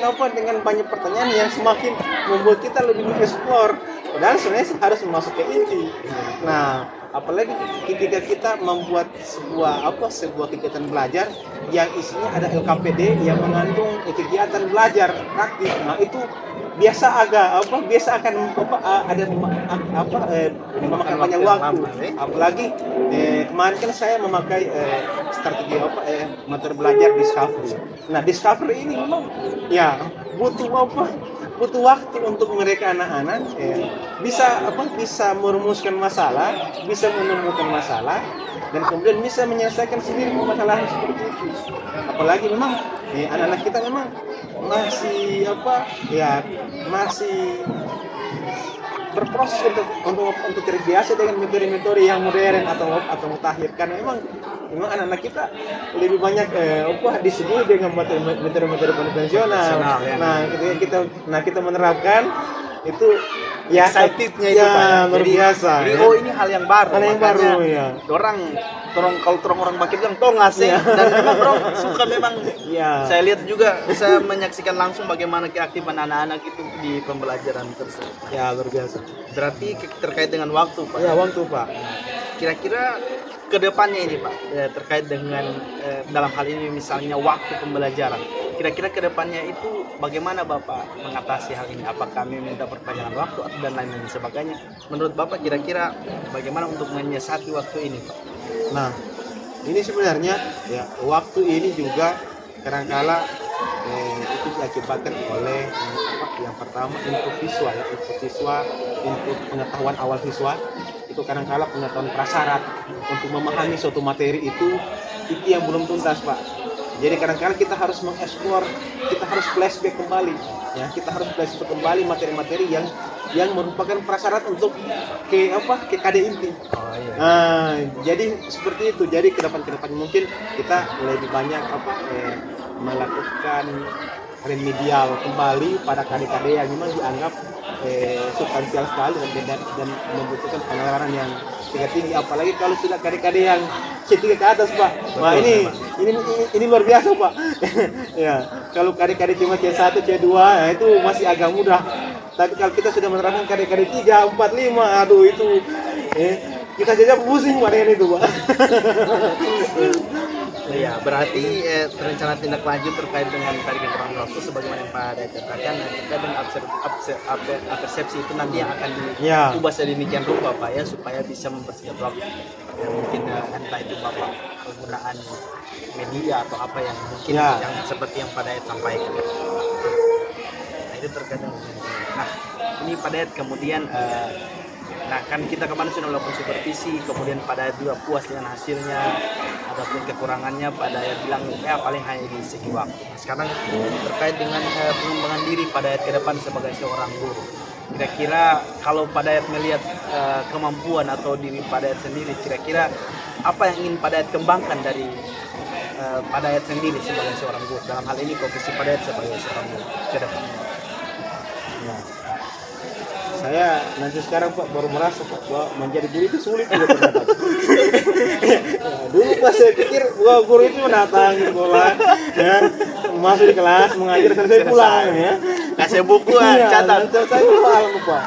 banyak pertanyaan yang semakin membuat kita lebih mengeksplor Padahal sebenarnya harus masuk ke inti. Nah, apalagi ketika kita membuat sebuah kegiatan belajar yang isinya ada LKPD yang mengandung kegiatan belajar praktik. Nah, itu biasa akan ada memakan banyak waktu. Apalagi kemarin kan saya memakai strategi materi belajar discovery. Nah, discovery ini memang ya butuh waktu untuk mereka anak-anak bisa merumuskan masalah, bisa menemukan masalah, dan kemudian bisa menyelesaikan sendiri permasalahan seperti itu. Apalagi memang anak-anak kita memang masih berproses untuk terbiasa dengan metode-metode yang modern atau mutakhir, karena memang anak-anak kita lebih banyak disuguhi dengan metode-metode konvensional. Nah, kita menerapkan itu ya Excitednya itu, ya, Pak, ya. luar biasa. Jadi Ya. ini hal yang baru. Hal yang Makanya baru, ya. kalau orang pakai bilang tongas ya. Dan memang orang suka memang. Ya. Saya lihat juga, saya menyaksikan langsung bagaimana keaktifan anak-anak itu di pembelajaran tersebut. Ya, luar biasa. Berarti terkait dengan waktu, Pak. Ya, waktu, Pak. Kira-kira kedepannya ini, Pak, terkait dengan dalam hal ini misalnya waktu pembelajaran. Kira-kira kedepannya itu bagaimana Bapak mengatasi hal ini? Apakah kami minta perpanjangan waktu dan lain sebagainya? Menurut Bapak kira-kira bagaimana untuk menyiasati waktu ini, Pak? Nah, ini sebenarnya ya waktu ini juga kadangkala itu diakibatkan oleh yang pertama input visual, input pengetahuan awal visual. Itu kadangkala pengetahuan prasyarat untuk memahami suatu materi itu yang belum tuntas, Pak. Jadi kadang-kadang kita harus mengeksplor, kita harus flashback kembali, ya kita harus flashback kembali materi-materi yang merupakan prasyarat untuk ke KD inti. Oh, iya. Nah, jadi seperti itu. Jadi ke depan mungkin kita lebih banyak melakukan remedial kembali pada KD-KD yang memang dianggap substansial sekali dan membutuhkan pengeluaran yang tinggi, apalagi kalau sudah KD-KD yang C3 ke atas, Pak. Wah, ini luar biasa, Pak. Ya, kalau KD-KD cuma C1, C2 ya itu masih agak mudah. Tapi kalau kita sudah menerapkan KD-KD 3, 4, 5, aduh itu kita saja pusing Pak dengan itu, Pak. Iya, berarti rencana tindak lanjut terkait dengan tadi keterangan waktu sebagaimana yang Pak Daya katakan terkait dengan persepsi itu nanti yang akan diubah sedemikian rupa, Pak, ya, supaya bisa mempersingkat waktu. Ya, mungkin entah itu Bapak penggunaan media atau apa yang mungkin yang seperti yang Pak Daya sampaikan. Nah, itu terkait dengan ini Pak Daya kemudian nah kan kita kemarin sudah melakukan supervisi, kemudian pada juga puas dengan hasilnya, ataupun kekurangannya pada bilang ya paling hanya di segi waktu. Nah, sekarang terkait dengan pengembangan diri pada ke depan sebagai seorang guru, kira-kira kalau pada melihat kemampuan atau diri pada sendiri, kira-kira apa yang ingin pada kembangkan dari pada sendiri sebagai seorang guru, dalam hal ini profesi pada sebagai seorang guru ke depan? Saya nanti sekarang, Pak, baru merasa, Pak, bahwa menjadi guru itu sulit juga ternyata. Dulu pas saya pikir bahwa guru itu mendatang di sekolah, ya, masuk di kelas, mengajar, selesai pulang, ya. Kasih buku, catat. Saya pulang, Pak.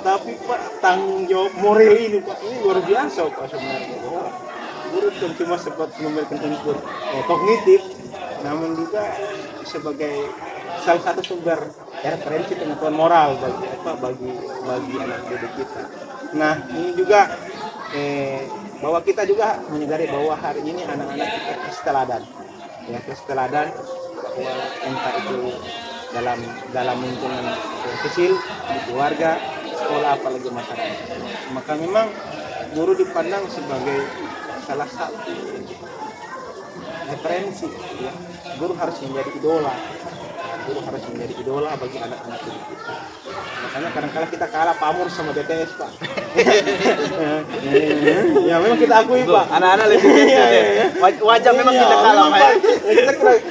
Tapi Pak, tanggung jawab moral ini, Pak, ini luar biasa, Pak, sebenarnya. Bahwa guru bukan cuma sempat memberikan input kognitif, namun juga sebagai salah satu sumber referensi pengetahuan moral bagi anak didik kita. Nah, ini juga bahwa kita juga menyadari bahwa hari ini anak-anak kita keseteladan, ya keseteladan bahwa entah itu dalam lingkungan yang kecil, di keluarga, sekolah, apalagi masyarakat. Maka memang guru dipandang sebagai salah satu referensi, ya. Guru harus menjadi idola. Guru harus menjadi idola bagi anak-anak didik kita. Makanya kadang-kadang kita kalah pamor sama BTS, Pak. Ya memang kita akui, Pak. Anak-anak lebih wajah memang kita kalah, Pak.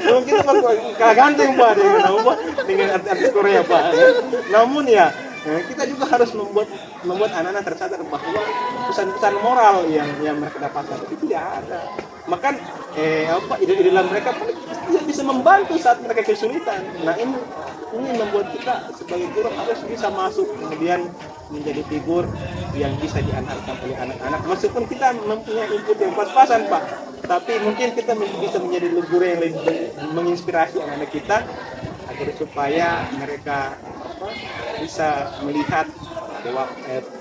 Memang kita kalah ganteng, Pak, dengan artis Korea, Pak. Namun ya kita juga harus membuat anak-anak tersadar bahwa pesan-pesan moral yang mereka dapatkan itu tidak ada. Makan ide-ide mereka pun bisa membantu saat mereka kesulitan. Nah ini membuat kita sebagai guru harus bisa masuk kemudian menjadi figur yang bisa diandalkan oleh anak-anak. Meskipun kita mempunyai input yang pas-pasan Pak, tapi mungkin kita bisa menjadi guru yang lebih menginspirasi anak-anak kita agar supaya mereka bisa melihat bahwa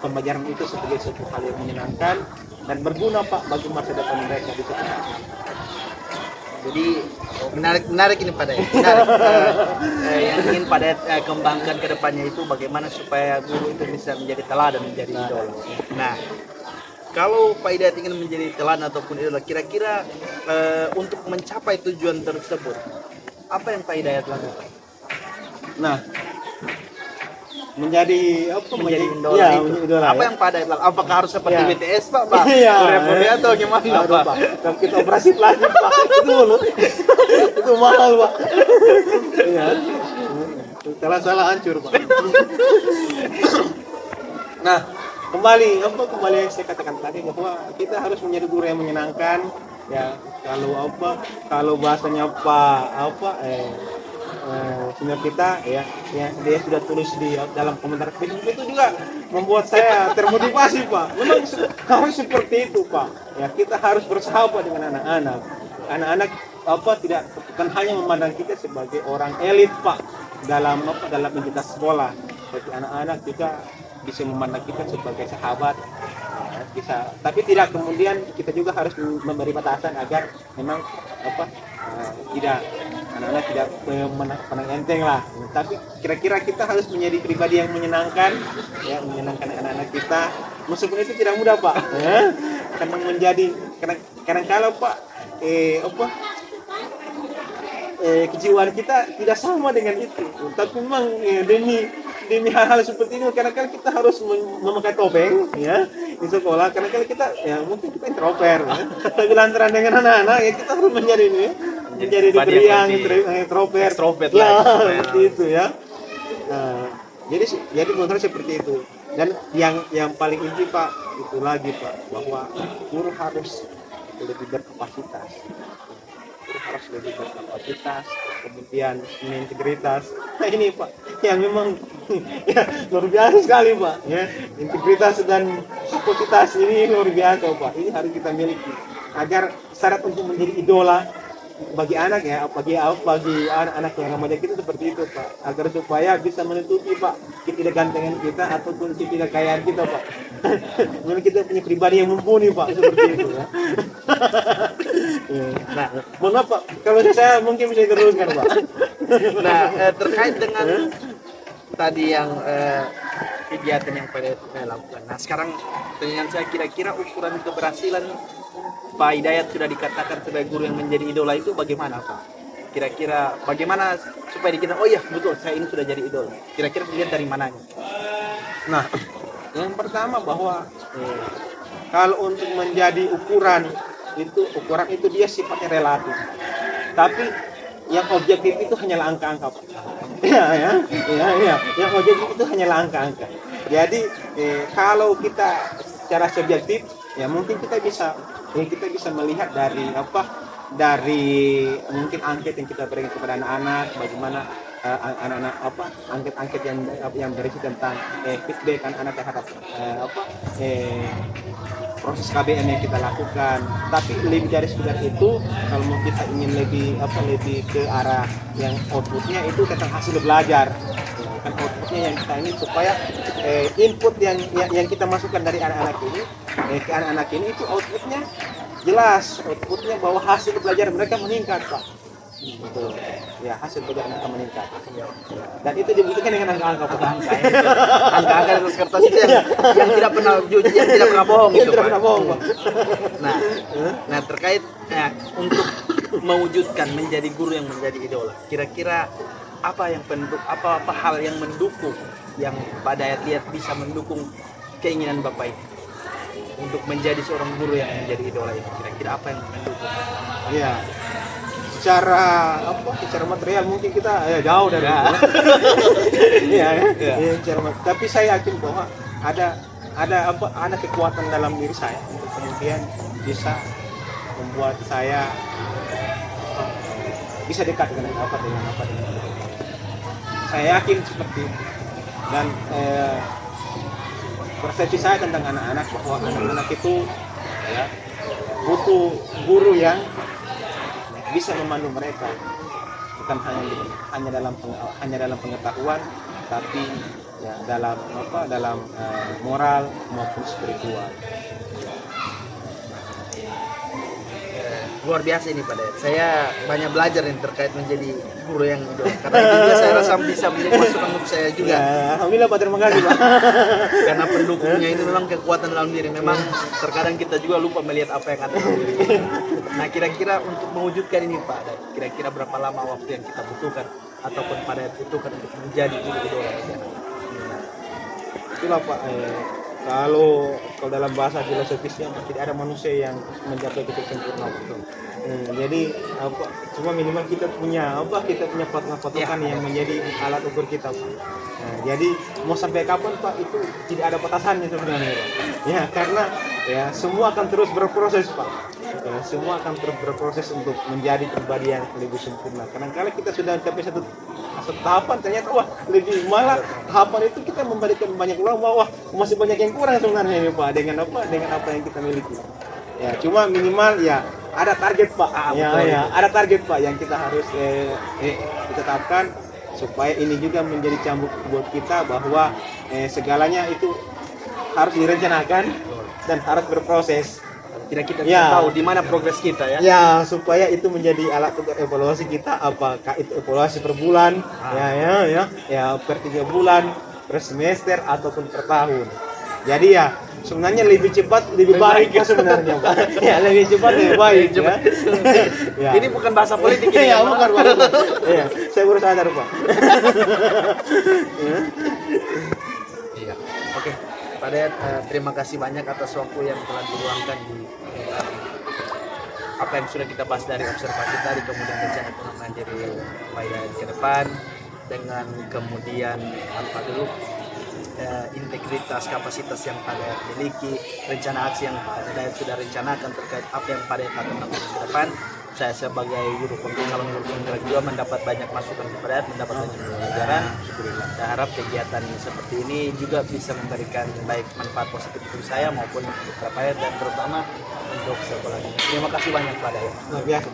pembelajaran itu sebagai suatu hal yang menyenangkan dan berguna Pak bagi masa depan mereka di sekolah. Jadi menarik ini Pak Dayat. Menarik. Yang ingin Pak Dayat kembangkan ke depannya itu bagaimana supaya guru itu bisa menjadi teladan, menjadi idola. Nah, kalau Pak Dayat ingin menjadi teladan ataupun idola, kira-kira untuk mencapai tujuan tersebut, apa yang Pak Dayat lakukan? Nah, menjadi idola ya, itu. Idola, apa ya? yang Pak Dayat lakukan? Apakah harus seperti Ya. BTS Pak? Iya. Korea atau gimana Aduh, Pak? Pak. Kalau kita operasi plastik Pak, itu dulu. Itu mahal Pak. Iya. Salah hancur Pak. Nah, kembali yang saya katakan tadi bahwa kita harus menjadi guru yang menyenangkan. Ya, kalau bahasanya senior kita ya dia sudah tulis di dalam komentar Facebook itu juga membuat saya termotivasi Pak. Memang harus seperti itu Pak. Ya kita harus bersahabat dengan anak-anak tidak bukan hanya memandang kita sebagai orang elit Pak dalam entitas sekolah, tapi anak-anak juga bisa memandang kita sebagai sahabat. Ya, bisa, tapi tidak kemudian kita juga harus memberi batasan agar memang tidak anak-anak tidak menang enteng lah. Tapi kira-kira kita harus menjadi pribadi yang menyenangkan, ya menyenangkan anak-anak kita. Meskipun itu tidak mudah Pak, ya. Kadang-kadang Pak, kejiwaan kita tidak sama dengan itu. Tapi memang demi hal-hal seperti ini kadang-kadang kita harus memakai topeng ya di sekolah. Kadang-kadang kita ya mungkin kita introvert ya. Tapi lantaran dengan anak-anak ya kita harus menjadi diberi yang introvert ya seperti itu ya. Nah, jadi menurut saya seperti itu. Dan yang paling inti Pak itu lagi Pak bahwa guru harus lebih berkapasitas. Harus lebih berkapasitas, kemudian integritas. Nah ini Pak, yang memang ya, luar biasa sekali Pak. Ya, integritas dan kapasitas ini luar biasa Pak. Ini harus kita miliki agar syarat untuk menjadi idola bagi anak ya, bagi anak-anak yang remaja kita seperti itu Pak. Agar supaya bisa menutupi Pak ketidakgantengan kita ataupun ketidakkayaan kita Pak. Memang kita punya pribadi yang mumpuni Pak seperti itu ya. Nah, mohon maaf Pak, kalau saya mungkin bisa diteruskan Pak. Nah, terkait dengan tadi yang kegiatan yang pada lakukan. Nah, sekarang pertanyaan saya kira-kira ukuran keberhasilan Pak Hidayat sudah dikatakan sebagai guru yang menjadi idola itu bagaimana Pak? Kira-kira bagaimana supaya dikira oh iya betul saya ini sudah jadi idola. Kira-kira dilihat dari mananya? Nah, yang pertama bahwa kalau untuk menjadi ukuran itu dia sifatnya relatif. Tapi yang objektif itu hanyalah angka-angka Pak. Ya. Yang objektif itu hanyalah angka-angka. Jadi kalau kita secara subjektif ya mungkin kita bisa melihat dari mungkin angket yang kita berikan kepada anak-anak, bagaimana anak-anak angket-angket yang berisi tentang feedback anak terhadap proses KBM yang kita lakukan. Tapi lebih dari sekedar itu, kalau mau kita ingin lebih ke arah yang outputnya itu tentang hasil belajar. Kan outputnya yang kita ini supaya input yang kita masukkan dari anak-anak ini ke anak-anak ini itu outputnya jelas, outputnya bahwa hasil belajar mereka meningkat Pak. Betul. Ya hasil belajar mereka meningkat. Dan itu dibuktikan dengan angka-angka. Angka-angka di atas kertas itu yang tidak pernah yang tidak pernah bohong itu tidak Pak. pernah bohong Pak. Nah terkait untuk mewujudkan menjadi guru yang menjadi idola. Kira-kira apa hal yang mendukung yang Pak Dayat lihat bisa mendukung keinginan Bapak itu untuk menjadi seorang guru yang menjadi idola itu? Kira-kira apa yang mendukung? Iya. Secara material mungkin kita jauh dari itu. Tapi saya yakin bahwa ada kekuatan dalam diri saya untuk kemudian bisa membuat saya bisa dekat dengan apa. Saya yakin seperti itu. Dan persepsi saya tentang anak-anak bahwa anak-anak itu ya, butuh guru yang bisa memandu mereka, bukan hanya dalam pengetahuan, tapi ya dalam moral maupun spiritual. Luar biasa ini Pak Dayat. Saya banyak belajar yang terkait menjadi guru yang idola. Karena itu juga saya rasa bisa menjadi masukan untuk saya juga. Ya, alhamdulillah Pak, terima kasih Pak. Karena pendukungnya ini memang kekuatan dalam diri. Memang terkadang kita juga lupa melihat apa yang ada dalam diri. Nah kira-kira untuk mewujudkan ini Pak, kira-kira berapa lama waktu yang kita butuhkan ataupun Pak Dayat butuhkan untuk menjadi guru idola bagi anak? Itulah Pak, kalau dalam bahasa filosofisnya tidak ada manusia yang mencapai titik sempurna betul. Jadi cuma minimal kita punya patokan yang menjadi alat ukur kita Pak. Jadi mau sampai kapan Pak itu tidak ada batasannya sebenarnya Pak. Ya karena ya semua akan terus berproses Pak. Semua akan terus berproses untuk menjadi pribadi yang lebih sempurna. Kadang-kala kita sudah mencapai satu tahapan ternyata lebih malah tahapan itu kita memberikan banyak uang masih banyak yang kurang sebenarnya ini Pak dengan apa yang kita miliki. Ya cuma minimal ya ada target Pak. Ada target Pak yang kita harus ditetapkan supaya ini juga menjadi cambuk buat kita bahwa segalanya itu harus direncanakan dan harus berproses. Tidak kita tahu di mana progres kita ya. Ya, supaya itu menjadi alat untuk evaluasi kita, apakah itu evaluasi per bulan, ya per 3 bulan, per semester ataupun per tahun. Jadi ya sebenarnya lebih cepat lebih baik ya sebenarnya Pak. Ya lebih cepat lebih baik. Ya. Ini bukan bahasa politik ini. Ya, bukan. Ya, saya baru sadar Pak. Iya. Oke. Pak Dayat, terima kasih banyak atas waktu yang telah diluangkan di apa yang sudah kita bahas dari observasi tadi, kemudian rencana pengembangan diri Pak Dayat ke depan, dengan kemudian integritas, kapasitas yang Pak Dayat miliki, rencana aksi yang Pak Dayat sudah rencanakan terkait apa yang Pak Dayat akan lakukan ke depan. Saya sebagai guru calon guru penggerak juga mendapat banyak masukan kepada Dayat, mendapat banyak pelajaran. Saya harap kegiatan seperti ini juga bisa memberikan baik manfaat positif untuk saya maupun untuk Pak Dayat dan terutama untuk sekolah ini. Terima kasih banyak Pak Dayat. Luar biasa.